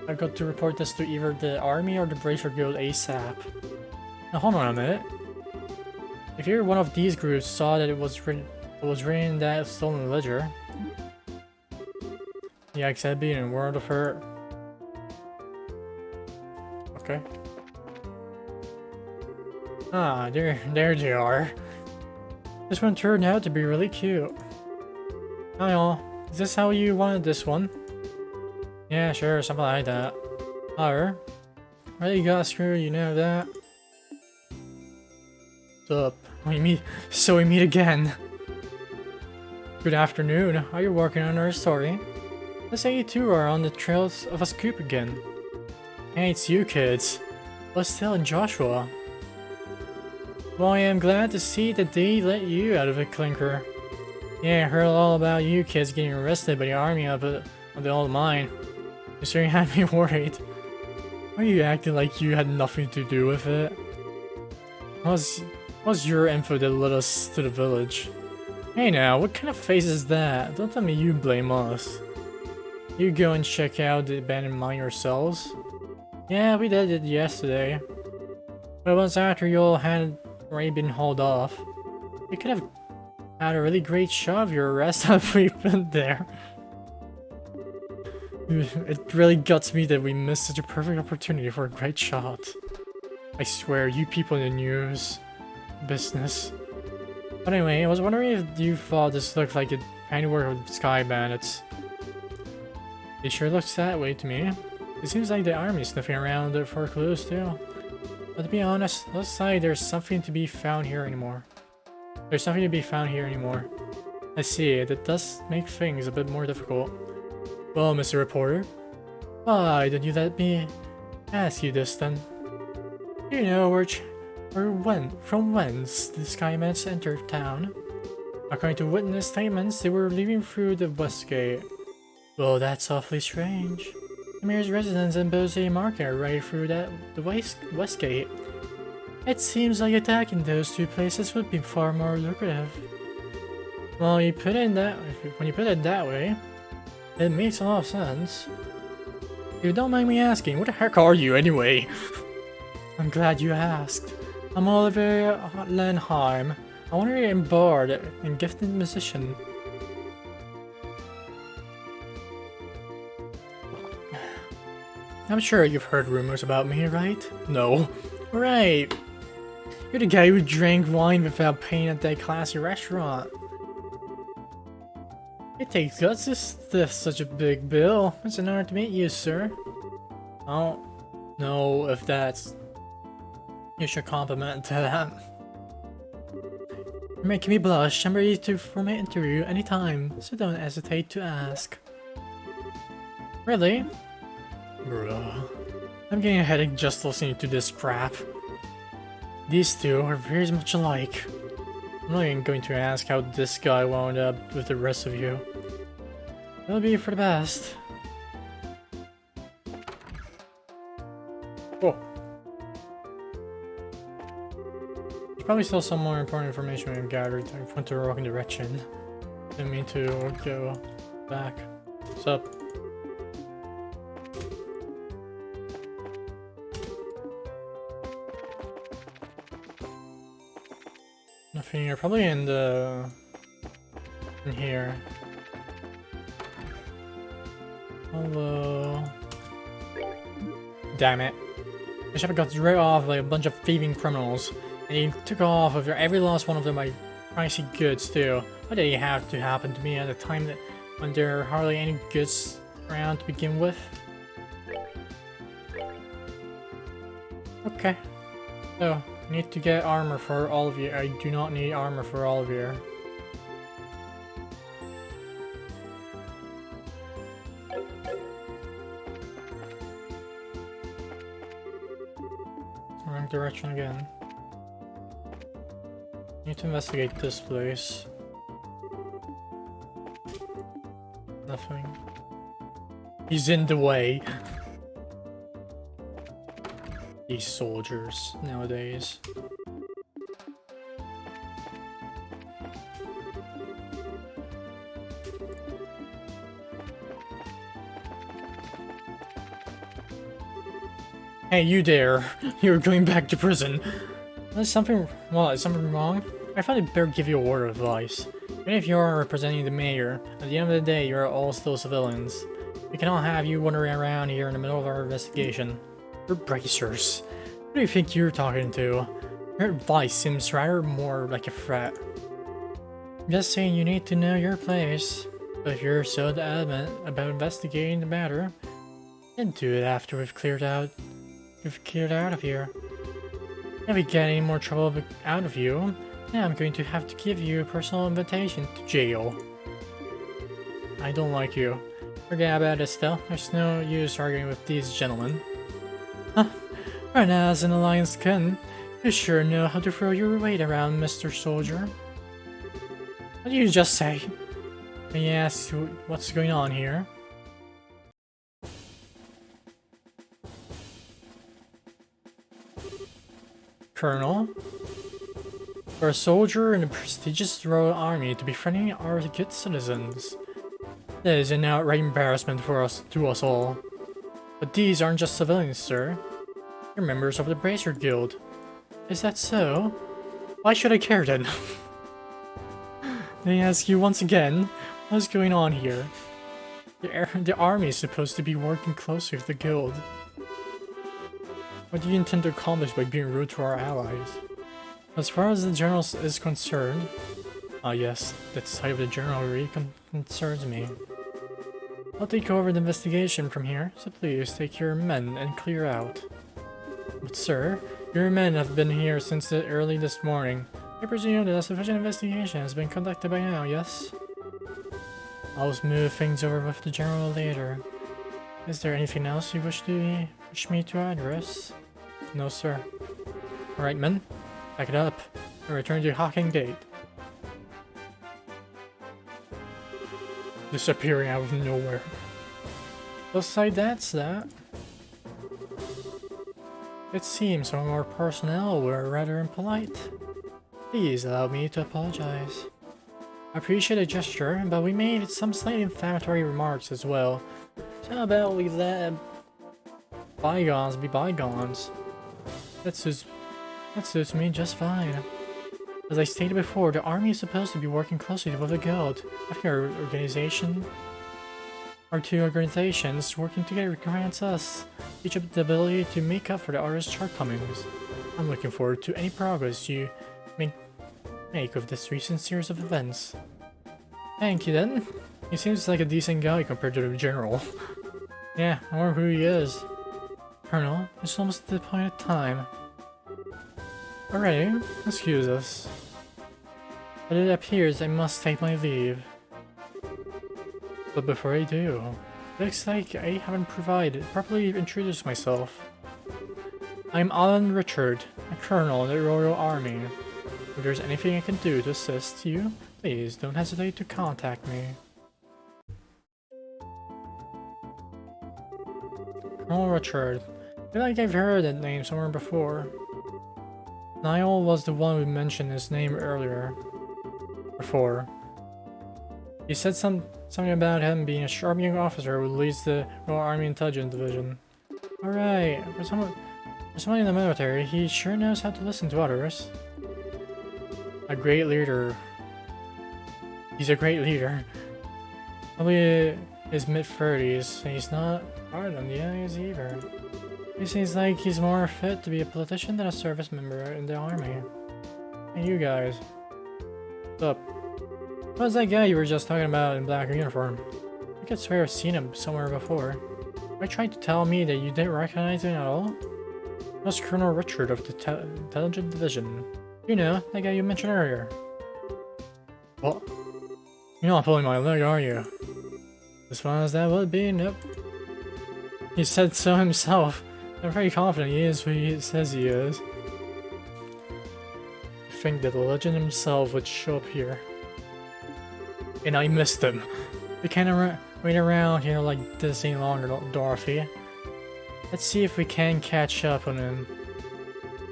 [SPEAKER 1] I've got to report this to either the army or the Bracer Guild ASAP. Now hold on a minute. If you're one of these groups saw that it was written in that stolen ledger. Yeah, except being in World of Hurt. Okay. Ah, there they are. This one turned out to be really cute. Hi all, is this how you wanted this one? Yeah, sure, something like that. Alright. Really got screwed, you know that. What's up? We meet again. Good afternoon. Are you working on our story? Let's say you two are on the trails of a scoop again. Hey, it's you kids. What's telling Joshua? Well, I am glad to see that they let you out of a clinker. Yeah, I heard all about you kids getting arrested by the army of the old mine. You sure had me worried. Why are you acting like you had nothing to do with it? What was your info that led us to the village? Hey now, what kind of face is that? Don't tell me you blame us. You go and check out the abandoned mine yourselves? Yeah, we did it yesterday. But it was after you all had already been hauled off. We could have had a really great shot of your arrest if we've been there. It really guts me that we missed such a perfect opportunity for a great shot. I swear, you people in the news business. But anyway, I was wondering if you thought this looked like a handiwork of Sky Bandits. It sure looks that way to me. It seems like the army's sniffing around for clues too. But to be honest, let's say there's something to be found here anymore. There's nothing to be found here anymore. I see, that does make things a bit more difficult. Well, Mr. Reporter, why don't you let me ask you this then? Do you know from whence the Skymans entered town? According to witness statements, they were leaving through the west gate. Well, that's awfully strange. The mayor's residence and Bosey Market are right through the west gate. It seems like attacking those two places would be far more lucrative. Well, when you put it that way, it makes a lot of sense. If you don't mind me asking, what the heck are you anyway? I'm glad you asked. I'm Oliver Lenheim. I want to be a bard and gifted musician. I'm sure you've heard rumors about me, right? No. Right. You're the guy who drank wine without paying at that classy restaurant. It takes guts to stiff such a big bill. It's an honor to meet you, sir. I don't know if that's... You should compliment to that. You're making me blush. I'm ready for my interview anytime, so don't hesitate to ask. Really? Bruh. I'm getting a headache just listening to this crap. These two are very much alike. I'm not even going to ask how this guy wound up with the rest of you. It'll be for the best. Oh. There's probably still some more important information we've gathered. I went to the wrong direction. Didn't mean to go back. What's up? Nothing here. Probably in here. Hello. Damn it. I should have got right off like a bunch of thieving criminals. And he took off of every last one of them my pricey goods too. Why did it have to happen to me at a time when there are hardly any goods around to begin with. Okay. So, I need to get armor for all of you. I do not need armor for all of you. Wrong direction again. Need to investigate this place. Nothing. He's in the way. These soldiers nowadays. Hey, you there. You're going back to prison. Is something wrong? I thought I'd better give you a word of advice. Even if you are representing the mayor, at the end of the day, you are all still civilians. We cannot have you wandering around here in the middle of our investigation. We're bracers. Who do you think you're talking to? Your advice seems rather more like a threat. I'm just saying you need to know your place. But if you're so adamant about investigating the matter, then do it after we've cleared out of here. If we get any more trouble out of you, then I'm going to have to give you a personal invitation to jail. I don't like you. Forget about it, Estelle. There's no use arguing with these gentlemen. Huh? Right now, as an alliance kin, you sure know how to throw your weight around, Mr. Soldier. What did you just say? May I ask you what's going on here? Colonel? For a soldier in a prestigious royal army to be threatening our good citizens. That is an outright embarrassment to us all. But these aren't just civilians, sir. You're members of the Bracer Guild. Is that so? Why should I care then? Let me ask you once again, what's going on here? The army is supposed to be working closely with the guild. What do you intend to accomplish by being rude to our allies? As far as the general is concerned... yes, that side of the general really concerns me. I'll take over the investigation from here, so please take your men and clear out. But sir, your men have been here since early this morning. I presume that a sufficient investigation has been conducted by now, yes? I'll smooth things over with the general later. Is there anything else you wish me to address? No, sir. Alright, men. Back it up. And return to Hawking Gate. Disappearing out of nowhere. Besides that's that. It seems some of our personnel were rather impolite. Please allow me to apologize. I appreciate the gesture, but we made some slightly inflammatory remarks as well. So how about we let bygones be bygones? That suits me just fine. As I stated before, the army is supposed to be working closely with the guild. After our two organizations working together grants us each the ability to make up for the other's shortcomings. I'm looking forward to any progress you make with this recent series of events. Thank you then. He seems like a decent guy compared to the general. Yeah, I wonder who he is. Colonel, it's almost the appointed time. Alright, excuse us. But it appears I must take my leave. But before I do, it looks like I haven't properly introduced myself. I'm Alan Richard, a colonel in the Royal Army. If there's anything I can do to assist you, please don't hesitate to contact me. Colonel Richard. I feel like I've heard that name somewhere before. Niall was the one who mentioned his name earlier. Before. He said something about him being a sharp young officer who leads the Royal Army Intelligence Division. Alright, for someone in the military, he sure knows how to listen to others. A great leader. He's a great leader. Probably his mid-30s, and he's not hard on the eyes either. He seems like he's more fit to be a politician than a service member in the army. Hey, you guys. What's up? What's that guy you were just talking about in black uniform? could swear I've seen him somewhere before. Are you trying to tell me that you didn't recognize him at all? That's Colonel Richard of the Intelligence Division. You know, that guy you mentioned earlier. What? You're not pulling my leg, are you? As far as that would be, nope. He said so himself. I'm very confident he is who he says he is. I think that the legend himself would show up here. And I missed him. We can't wait around here like this any longer, Dorothy. Let's see if we can catch up on him.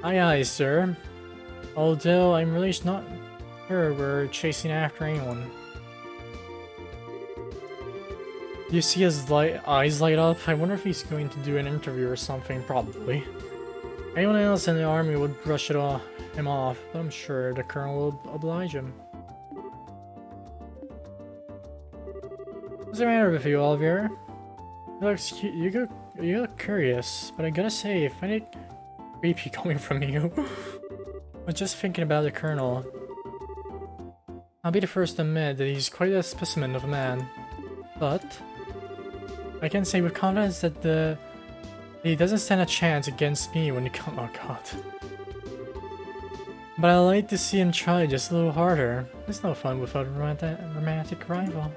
[SPEAKER 1] Aye aye, sir. Although I'm really not sure we're chasing after anyone. You see his eyes light up? I wonder if he's going to do an interview or something, probably. Anyone else in the army would brush him off, but I'm sure the colonel will oblige him. What's the matter with you, Oliver? You look curious, but I gotta say, I find it creepy coming from you. I was just thinking about the colonel. I'll be the first to admit that he's quite a specimen of a man, but I can say with confidence that he doesn't stand a chance against me when it comes. Oh god. But I like to see him try just a little harder. It's no fun without a romantic rival.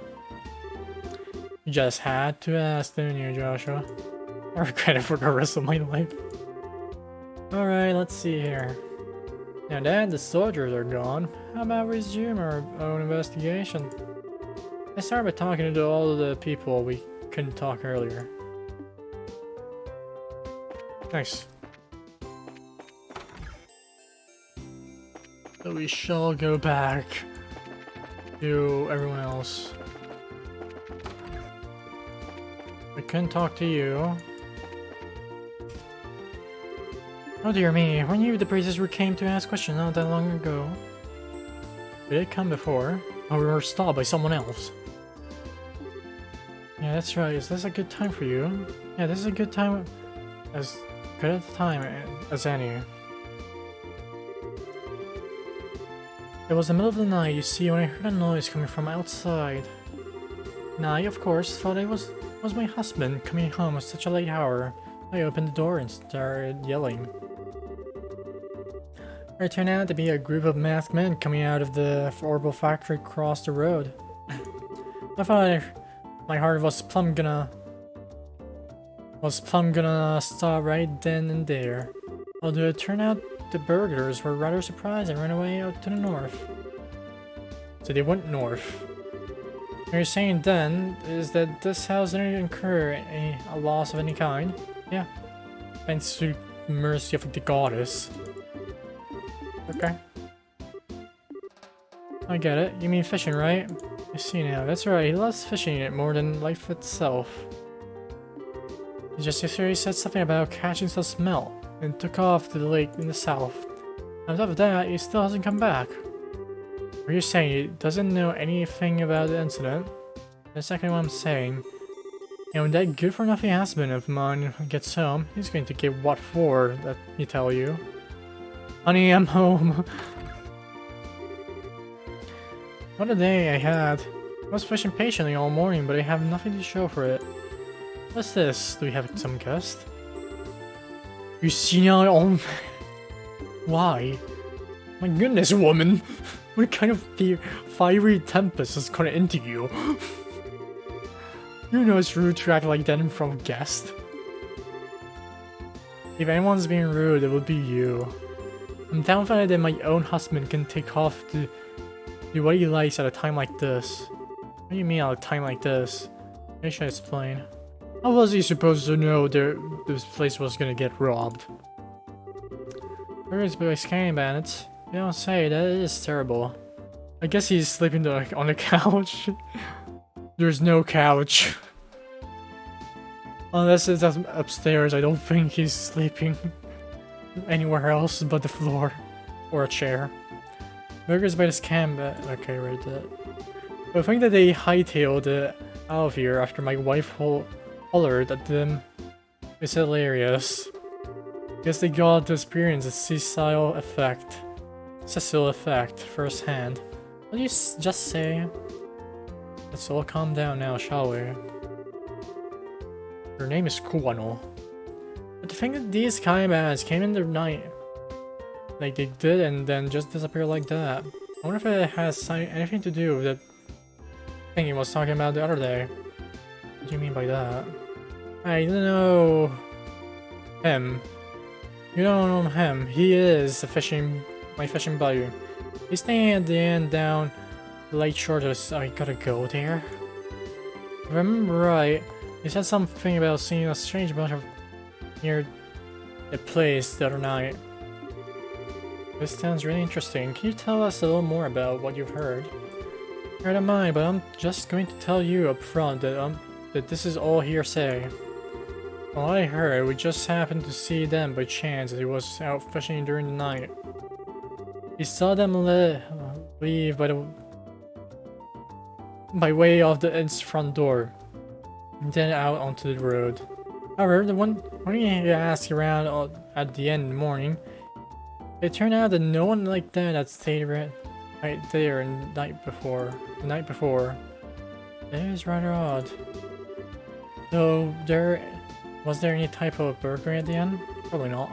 [SPEAKER 1] You just had to ask, didn't you, Joshua? I regret it for the rest of my life. Alright, let's see here. Now that the soldiers are gone, how about we resume our own investigation? I started by talking to all of the people we couldn't talk earlier. Nice. So we shall go back to everyone else. I couldn't talk to you. Oh dear me, weren't you the priestess who came to ask questions not that long ago? Did it come before? Oh, we were stopped by someone else. Yeah, that's right. Is this a good time for you? Yeah, this is a good time. As good a time as any. It was the middle of the night, you see, when I heard a noise coming from outside. And I, of course, thought it was my husband coming home at such a late hour. I opened the door and started yelling. It turned out to be a group of masked men coming out of the horrible factory across the road. I thought my heart was plumb gonna stop right then and there. Although it turned out the burglars were rather surprised and ran away out to the north. So they went north. What you're saying then is that this house didn't incur a loss of any kind? Yeah. Thanks to the mercy of the goddess. Okay. I get it. You mean fishing, right? I see now. That's right. He loves fishing it more than life itself. He just yesterday said something about catching some smelt and took off to the lake in the south. On top of that, he still hasn't come back. Are you saying he doesn't know anything about the incident? That's exactly what I'm saying. And when that good-for-nothing husband of mine gets home, he's going to get what for, let me tell you. Honey, I'm home. What a day I had. I was fishing patiently all morning, but I have nothing to show for it. What's this? Do we have some guest? You see now, oh, why? My goodness, woman! What kind of fiery tempest is gonna into you? You know it's rude to act like that in front of a guest. If anyone's being rude, it would be you. I'm downfinded that my own husband can take off to do what he likes at a time like this. What do you mean at a time like this? Maybe I should explain. How was he supposed to know this place was gonna get robbed? Where's by scanning bandits? You don't say, that is terrible. I guess he's sleeping on the couch. There's no couch. Unless it's upstairs, I don't think he's sleeping anywhere else but the floor. Or a chair. Burgers by the scan bandit. Okay, right there. But I think that they hightailed it out of here after my wife hollered at them. It's hilarious. Guess they got to experience the Cecil effect firsthand. What do you just say? Let's all calm down now, shall we? Her name is Kuwano. But the thing that these Kaimans came in the night, like they did, and then just disappeared like that. I wonder if it has anything to do with the thing he was talking about the other day. What do you mean by that? I don't know him. You don't know him. He is my fishing buddy. He's staying at the end down the lake shore. I gotta go there. If I remember right, he said something about seeing a strange bunch of near the place the other night. This sounds really interesting. Can you tell us a little more about what you've heard? I don't mind, but I'm just going to tell you up front that this is all hearsay. From what I heard, we just happened to see them by chance as he was out fishing during the night. He saw them leave by way of the inn's front door, and then out onto the road. However, when he asked around at the end of the morning, it turned out that no one like that had stayed right there the night before. That is rather odd. So was there any type of burglary at the end? Probably not.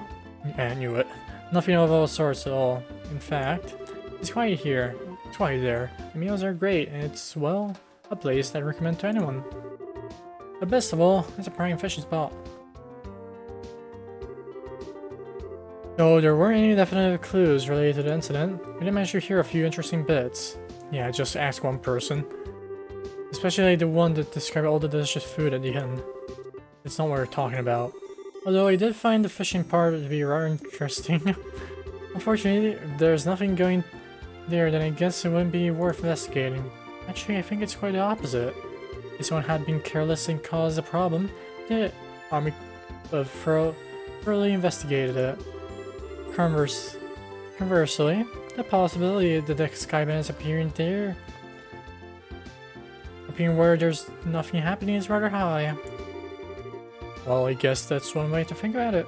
[SPEAKER 1] I knew it. Nothing of all sorts at all. In fact, it's quiet here. It's quiet there. The meals are great, and it's, well, a place I'd recommend to anyone. But best of all, it's a prime fishing spot. Though there weren't any definitive clues related to the incident, we did manage to hear a few interesting bits. Yeah, just ask one person. Especially the one that described all the delicious food at the end. It's not what we're talking about. Although I did find the fishing part to be rather interesting. Unfortunately, if there's nothing going there, then I guess it wouldn't be worth investigating. Actually, I think it's quite the opposite. If someone had been careless and caused a problem, the army thoroughly investigated it. Conversely, the possibility that the Skyman is appearing where there's nothing happening is rather high. Well, I guess that's one way to think about it.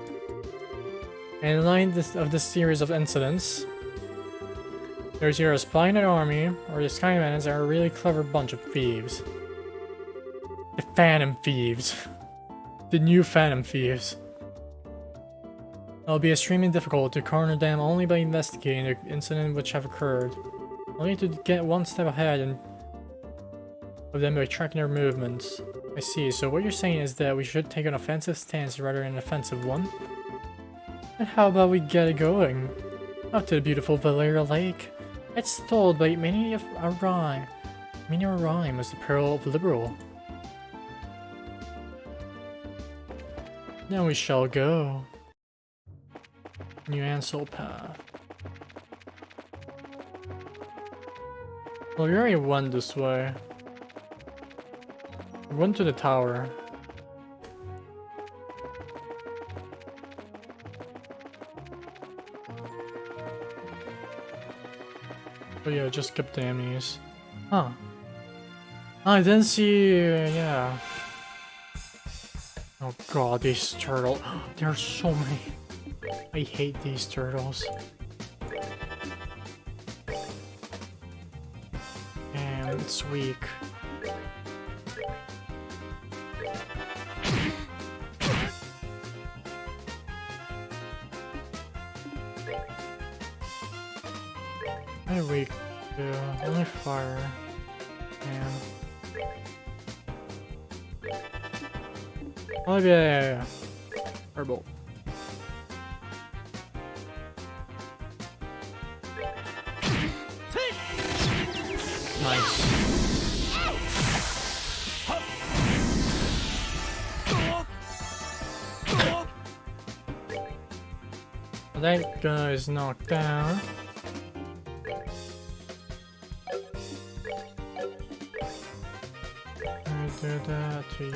[SPEAKER 1] And in line of this series of incidents, there's either a spy in an army, or the Skymans are a really clever bunch of thieves. The Phantom Thieves. The new Phantom Thieves. It'll be extremely difficult to corner them only by investigating the incident which have occurred. I'll need to get one step ahead of them by tracking their movements. I see, so what you're saying is that we should take an offensive stance rather than an offensive one? And how about we get it going? Out to the beautiful Valeria Lake. It's told by many a rhyme as the Pearl of Liberal. Now we shall go. New Ansel path. Well, we already went this way. We went to the tower. Oh yeah, just kept the enemies. Huh. I didn't see... yeah. Oh god, these turtles. There are so many. I hate these turtles. And it's weak. Very weak too. Only fire. And oh yeah. Herbal. Nice. That guy is knocked down. I do that to you.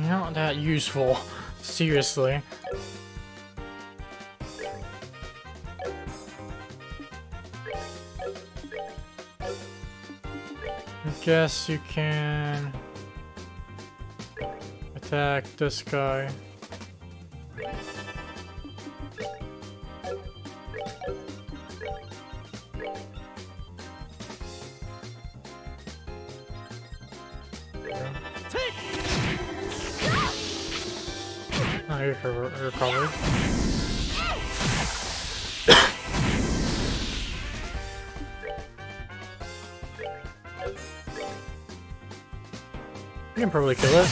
[SPEAKER 1] Not that useful. Seriously. I guess you can attack this guy. I recovered. You can probably kill it.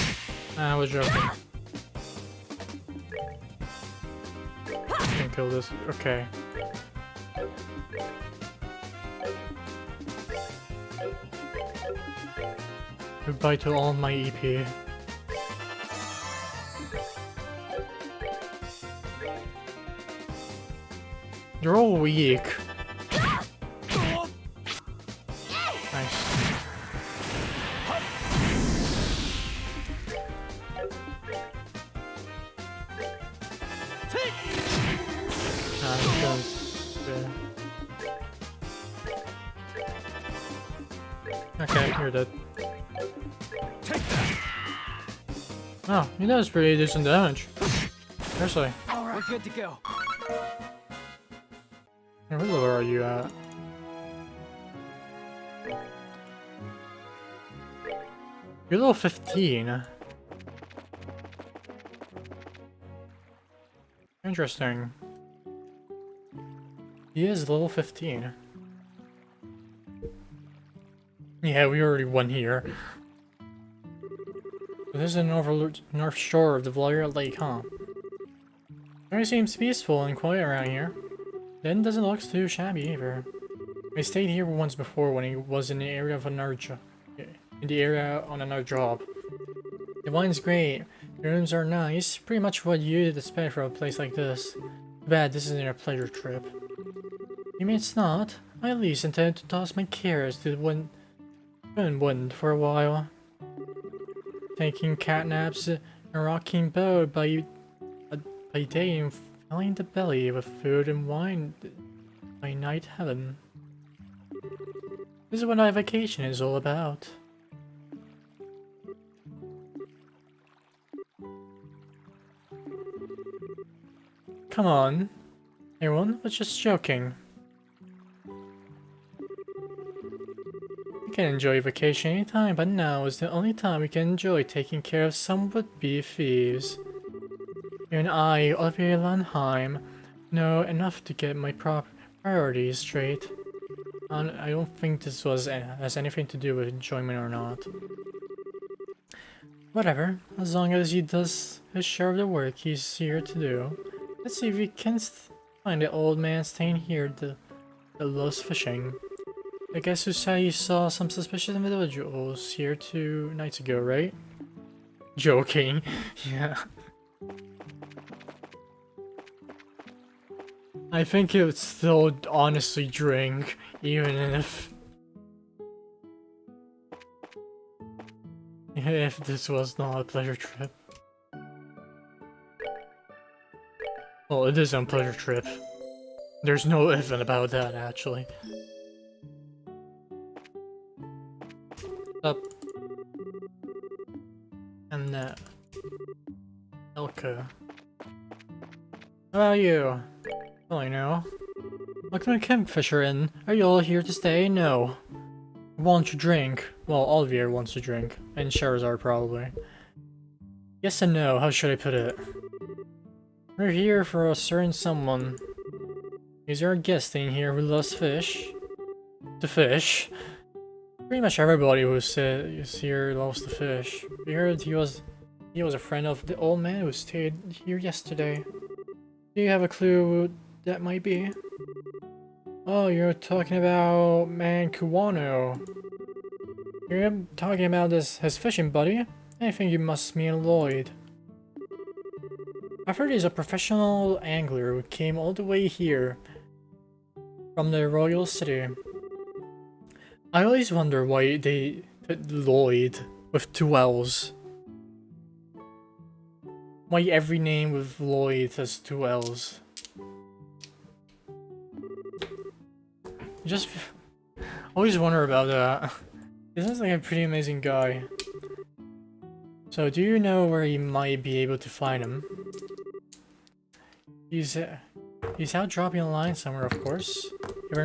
[SPEAKER 1] I was joking. I can kill this. Okay. Goodbye to all my EP. They're all weak. Nice. Okay, you're dead. Oh, he does pretty decent damage. Seriously.
[SPEAKER 2] All right, we're good to go.
[SPEAKER 1] What level are you at? You're level 15. Interesting. He is level 15. Yeah, we already won here. But this is the north shore of the Valerian Lake, huh? It seems peaceful and quiet around here. Then doesn't look too shabby either. I stayed here once before when he was in the area of another on another job. The wine's great. The rooms are nice. Pretty much what you'd expect from a place like this. Too bad this isn't a pleasure trip. You mean it's not? I at least intend to toss my cares to the wind for a while. Taking cat naps and rocking boat by day and filling the belly with food and wine by night heaven. This is what my vacation is all about. Come on, everyone, was just joking. We can enjoy vacation anytime, but now is the only time we can enjoy taking care of some would-be thieves. You and I, Olivier Landheim, know enough to get my priorities straight. I don't think this has anything to do with enjoyment or not. Whatever, as long as he does his share of the work he's here to do. Let's see if we can find the old man staying here that loves fishing. I guess you say you saw some suspicious individuals here 2 nights ago, right? Joking. Yeah. I think he would still honestly drink, even if this was not a pleasure trip. Well, it is a pleasure trip. There's no ifing about that, actually. Up. And that. Elka. How about you? Well, I know. Welcome to Kingfisher Inn. Are you all here to stay? No. Want to drink? Well, Olivier wants to drink. And Charizard, probably. Yes and no, how should I put it? We're here for a certain someone. He's our guest staying here who loves fish. To fish. Pretty much everybody who is here loves to fish. We heard he was a friend of the old man who stayed here yesterday. Do you have a clue who that might be? Oh, you're talking about Man Kuwano. You're talking about his fishing buddy? I think you must mean Lloyd. I've heard he's a professional angler who came all the way here from the royal city. I always wonder why they put Lloyd with 2 L's. Why every name with Lloyd has 2 L's. Just always wonder about that. He sounds like a pretty amazing guy. So do you know where you might be able to find him? He's out dropping a line somewhere, of course. If I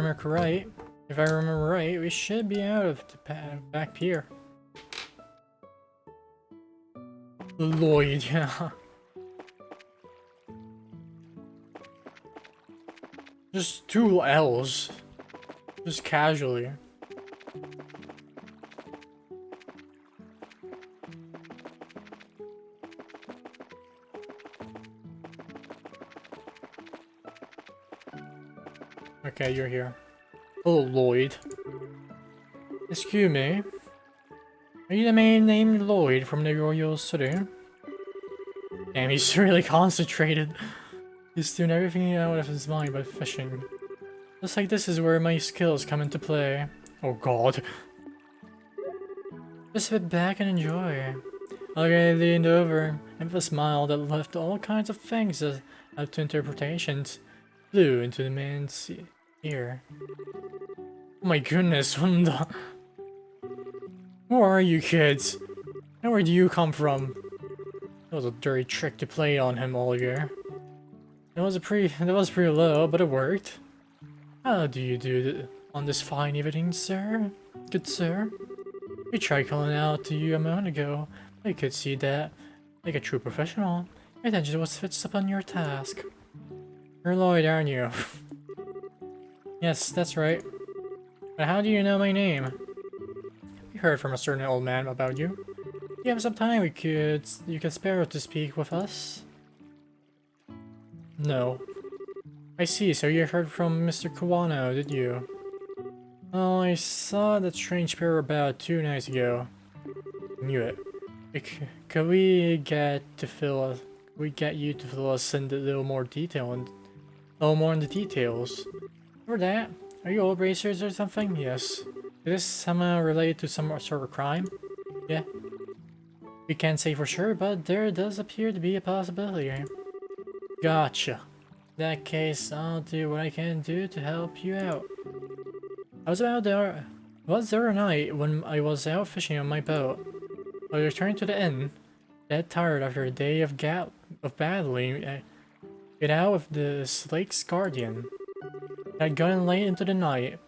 [SPEAKER 1] remember right, we should be out of the back pier. Lloyd, yeah. Just 2 L's. Just casually. Okay, you're here. Hello, Lloyd. Excuse me. Are you the man named Lloyd from the Royal City? Damn, he's really concentrated. He's doing everything out of his mind by fishing. Looks like this is where my skills come into play. Oh god. Just sit back and enjoy. Okay, leaned over, and with a smile that left all kinds of things up to interpretations, flew into the man's ear. Oh my goodness, what the... Who are you kids? And where do you come from? That was a dirty trick to play on him all year. That was pretty low, but it worked. How do you do on this fine evening, sir? Good sir? We tried calling out to you a moment ago. I could see that, like a true professional, your attention was fixed upon your task. You're Lloyd, aren't you? Yes, that's right. But how do you know my name? We heard from a certain old man about you. Do you have some time you could spare to speak with us? No. I see, so you heard from Mr. Kawano, did you? Oh, I saw that strange pair about 2 nights ago. Knew it. Could we get you to fill us in a little more detail and a little more in the details? For that, are you old racers or something? Yes. Is this somehow related to some sort of crime? Yeah. We can't say for sure, but there does appear to be a possibility. Gotcha. In that case, I'll do what I can do to help you out. Was there a night when I was out fishing on my boat. I returned to the inn, dead tired after a day of battling it out with the lake's guardian. I had gotten late into the night,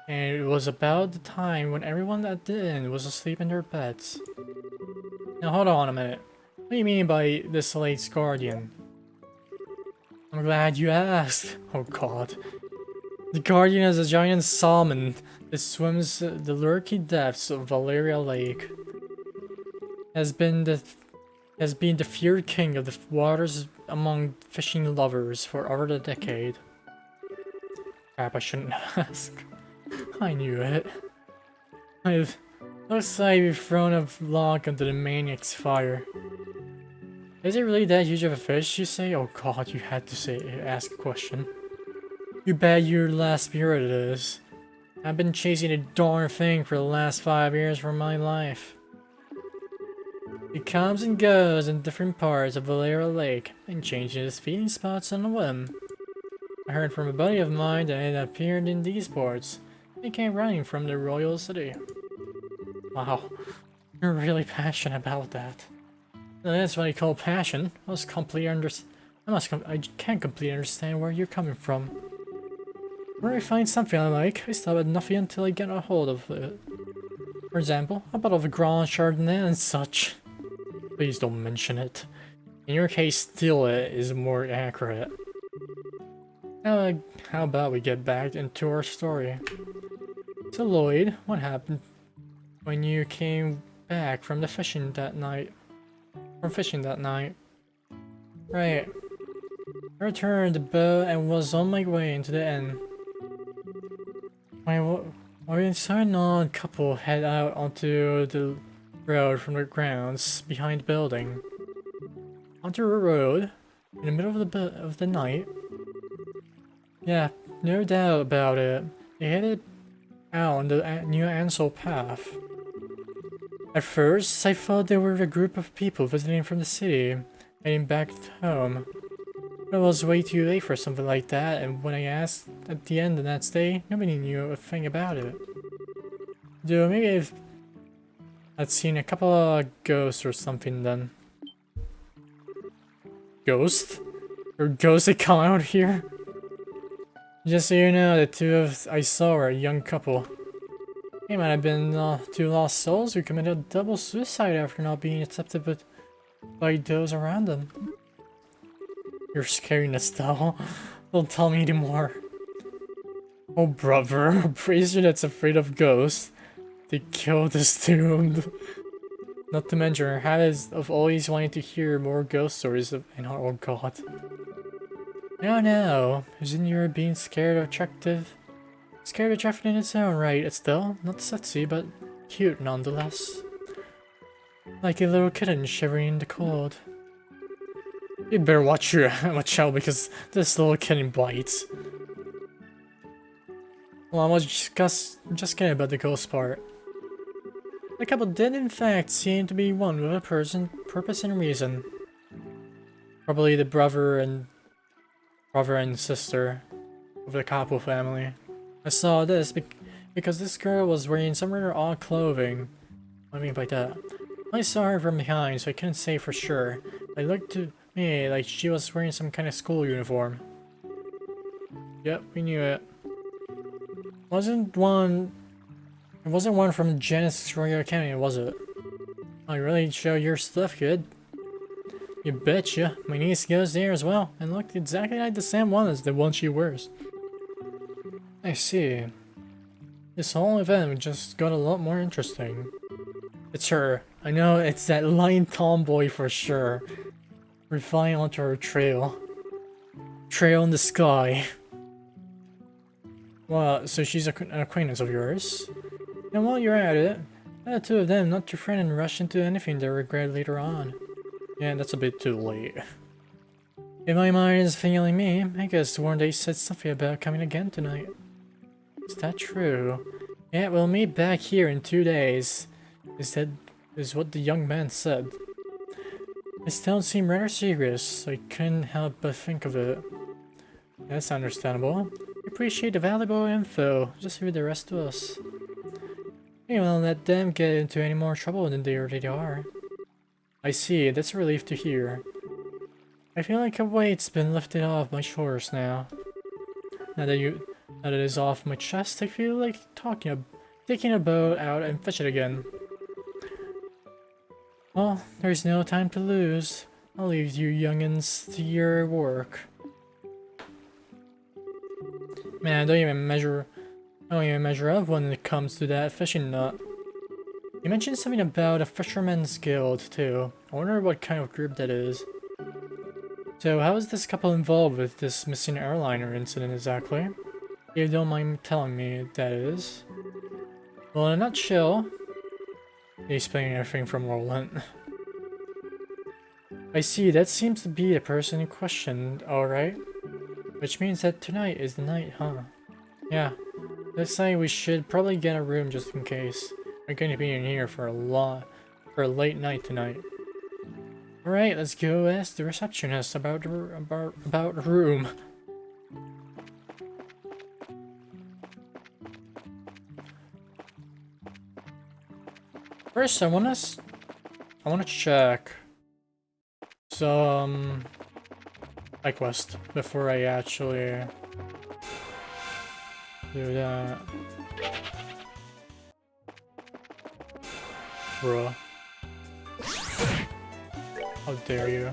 [SPEAKER 1] and it was about the time when everyone at the inn was asleep in their beds. Now hold on a minute. What do you mean by this lake's guardian? I'm glad you asked. Oh god. The guardian is a giant salmon that swims the lurky depths of Valeria Lake. Has been the feared king of the waters among fishing lovers for over a decade. Crap, I shouldn't ask. I knew it. Looks like we've thrown a log into the maniac's fire. Is it really that huge of a fish, you say? Oh god, you had to ask a question. You bet your last spirit it is. I've been chasing a darn thing for the last 5 years from my life. It comes and goes in different parts of Valera Lake and changes its feeding spots on a whim. I heard from a buddy of mine that it appeared in these parts. It came running from the Royal City. Wow, you're really passionate about that. That's what I call passion. I can't completely understand where you're coming from. Where I find something I like, I stop at nothing until I get a hold of it. For example, a bottle of Grand Chardonnay and such. Please don't mention it. In your case, steal it is more accurate. Now, how about we get back into our story? So Lloyd, what happened when you came back from fishing that night? Right. I returned the boat and was on my way into the inn. I saw an odd couple head out onto the road from the grounds behind the building. Onto a road in the middle of the night. Yeah, no doubt about it. They headed out on the new Ansel path. At first, I thought they were a group of people visiting from the city, heading back home. But it was way too late for something like that, and when I asked at the end the next day, nobody knew a thing about it. Though maybe I'd seen a couple of ghosts or something then. Ghosts? Or ghosts that come out here? Just so you know, the two I saw were a young couple. They might have been 2 lost souls who committed double suicide after not being accepted by those around them. You're scaring us, though. Don't tell me anymore. Oh, brother, a priest that's afraid of ghosts. They killed this doomed. Not to mention her habits of always wanting to hear more ghost stories and oh god. I don't know. Isn't your being scared attractive? Scared attractive in its own right. It's still not sexy, but cute nonetheless. Like a little kitten shivering in the cold. You'd better watch out because this little kitten bites. Well, I was just kidding about the ghost part. The couple did in fact seem to be one with a purpose and reason. Probably the brother and sister of the couple family. I saw this because this girl was wearing some rather odd clothing. What do I mean by that? I saw her from behind, so I couldn't say for sure. It looked to me like she was wearing some kind of school uniform. Yep, we knew it. It wasn't one from Janet's Royal Academy, was it? Oh, you really show your stuff, kid. You betcha. My niece goes there as well, and looked exactly like the same one as the one she wears. I see. This whole event just got a lot more interesting. It's her. I know it's that lying tomboy for sure. We're flying onto her trail. Trail in the sky. Well, so she's an acquaintance of yours? And while you're at it, tell the two of them not to fret and rush into anything they regret later on. Yeah, that's a bit too late. If my mind is failing me, I guess one day said something about coming again tonight. Is that true? Yeah, we'll meet back here in 2 days. Is what the young man said. His tone seemed rather serious, so I couldn't help but think of it. That's understandable. We appreciate the valuable info, just leave the rest to us. We won't let them get into any more trouble than they already are. I see, that's a relief to hear. I feel like a weight's been lifted off my shoulders now. Now that it is off my chest, I feel like taking a boat out and fish it again. Well, there's no time to lose. I'll leave you youngins to your work. Man, I don't even measure up when it comes to that fishing nut. You mentioned something about a fisherman's guild too. I wonder what kind of group that is. So how is this couple involved with this missing airliner incident exactly? If you don't mind telling me, that is. Well, in a nutshell, he's explaining everything from Roland. I see, that seems to be the person in question, alright. Which means that tonight is the night, huh? Yeah. Looks like we should probably get a room just in case. We're going to be in here for a late night tonight. Alright, let's go ask the receptionist about the room. First, I wanna check some side quest before I actually do that. Bruh. How dare you?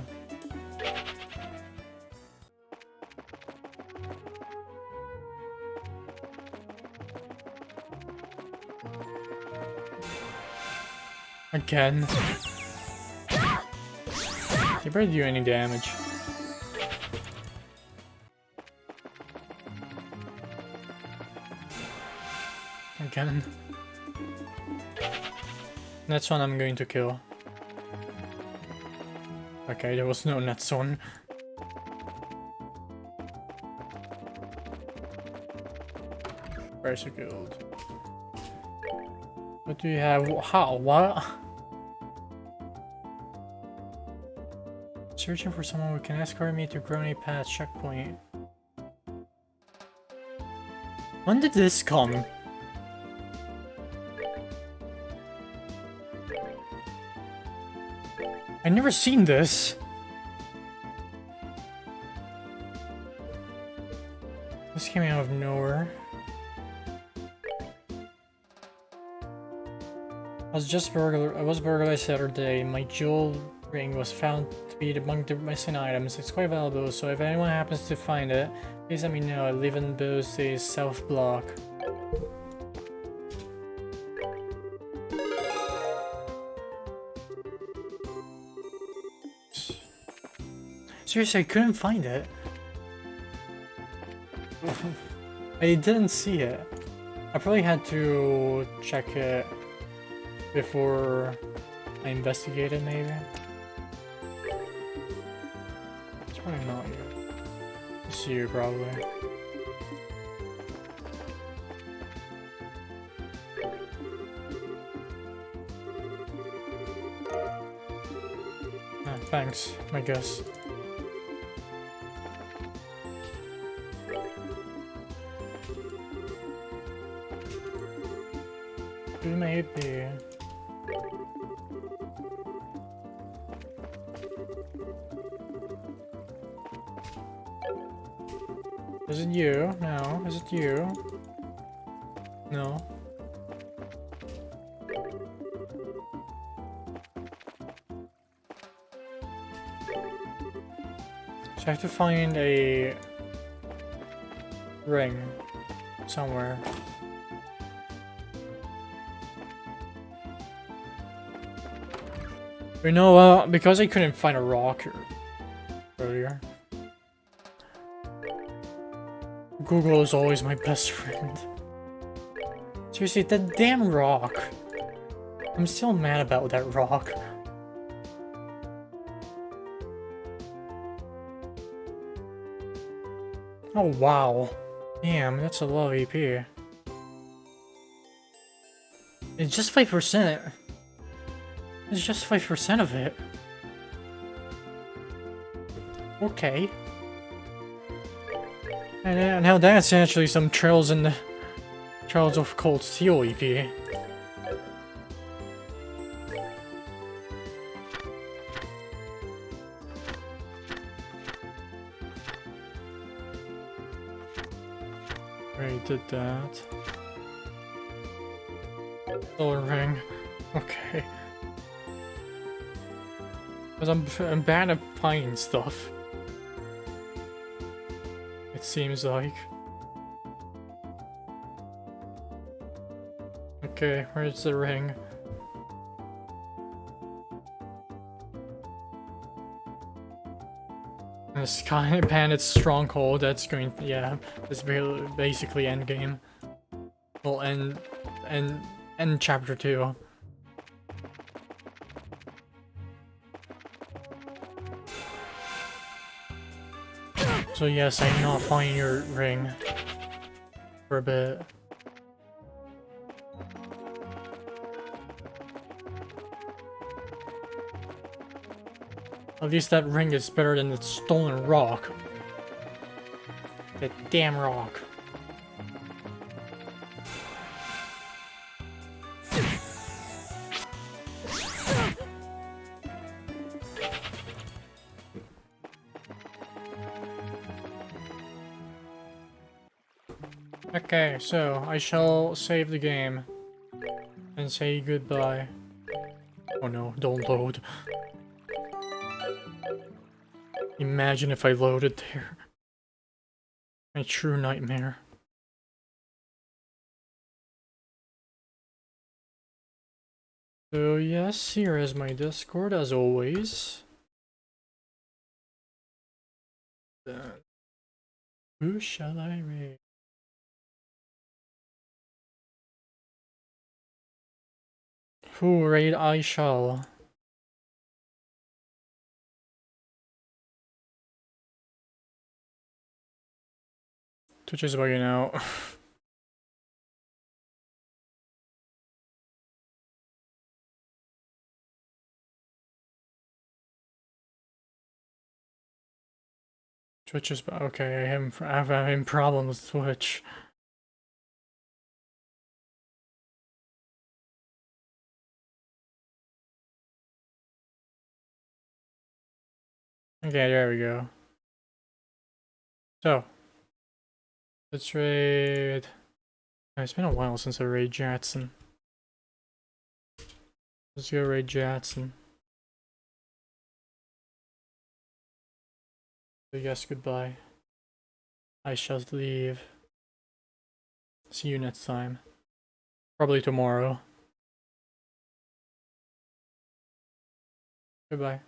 [SPEAKER 1] Again. You better do any damage. Again. Next one I'm going to kill. Okay, there was no next one. Where's the guild? What do you have? How? What? Searching for someone who can escort me to Grony Path checkpoint. When did this come? I've never seen this. This came out of nowhere. I was burglarized Saturday. My jewel ring was found to be among the missing items. It's quite valuable, so if anyone happens to find it, please let me know. I live in Bosey's South Block. Seriously, I couldn't find it. I didn't see it. I probably had to check it before I investigated, maybe. It's probably not you. It's you, probably. Ah, thanks, I guess. Who made the... Is it you? No. Is it you? No. So I have to find a ring somewhere. You know what? Because I couldn't find a rock earlier. Google is always my best friend. Seriously, that damn rock. I'm still mad about that rock. Oh wow. Damn, that's a low EP. It's just 5%. It's just 5% of it. Okay. And now that's actually some Trails in the Trails of Cold Steel EP. Already did that. Solar ring. Okay. Because I'm bad at finding stuff. It seems like. Okay, where's the ring? The Sky Bandits Stronghold, that's going, yeah, that's basically endgame. Well, end chapter 2. So yes, I'm not finding your ring for a bit. At least that ring is better than the stolen rock. That damn rock. Okay, so I shall save the game and say goodbye. Oh no, don't load. Imagine if I loaded there. My true nightmare. So yes, here is my Discord as always. Who shall I raid? Who raid I shall? Twitch is bugging out. Twitch is okay. I'm having problems with Twitch. Okay, there we go. So let's raid. It's been a while since I raid Jatson. Let's go raid Jatson. I guess goodbye. I shall leave. See you next time. Probably tomorrow. Goodbye.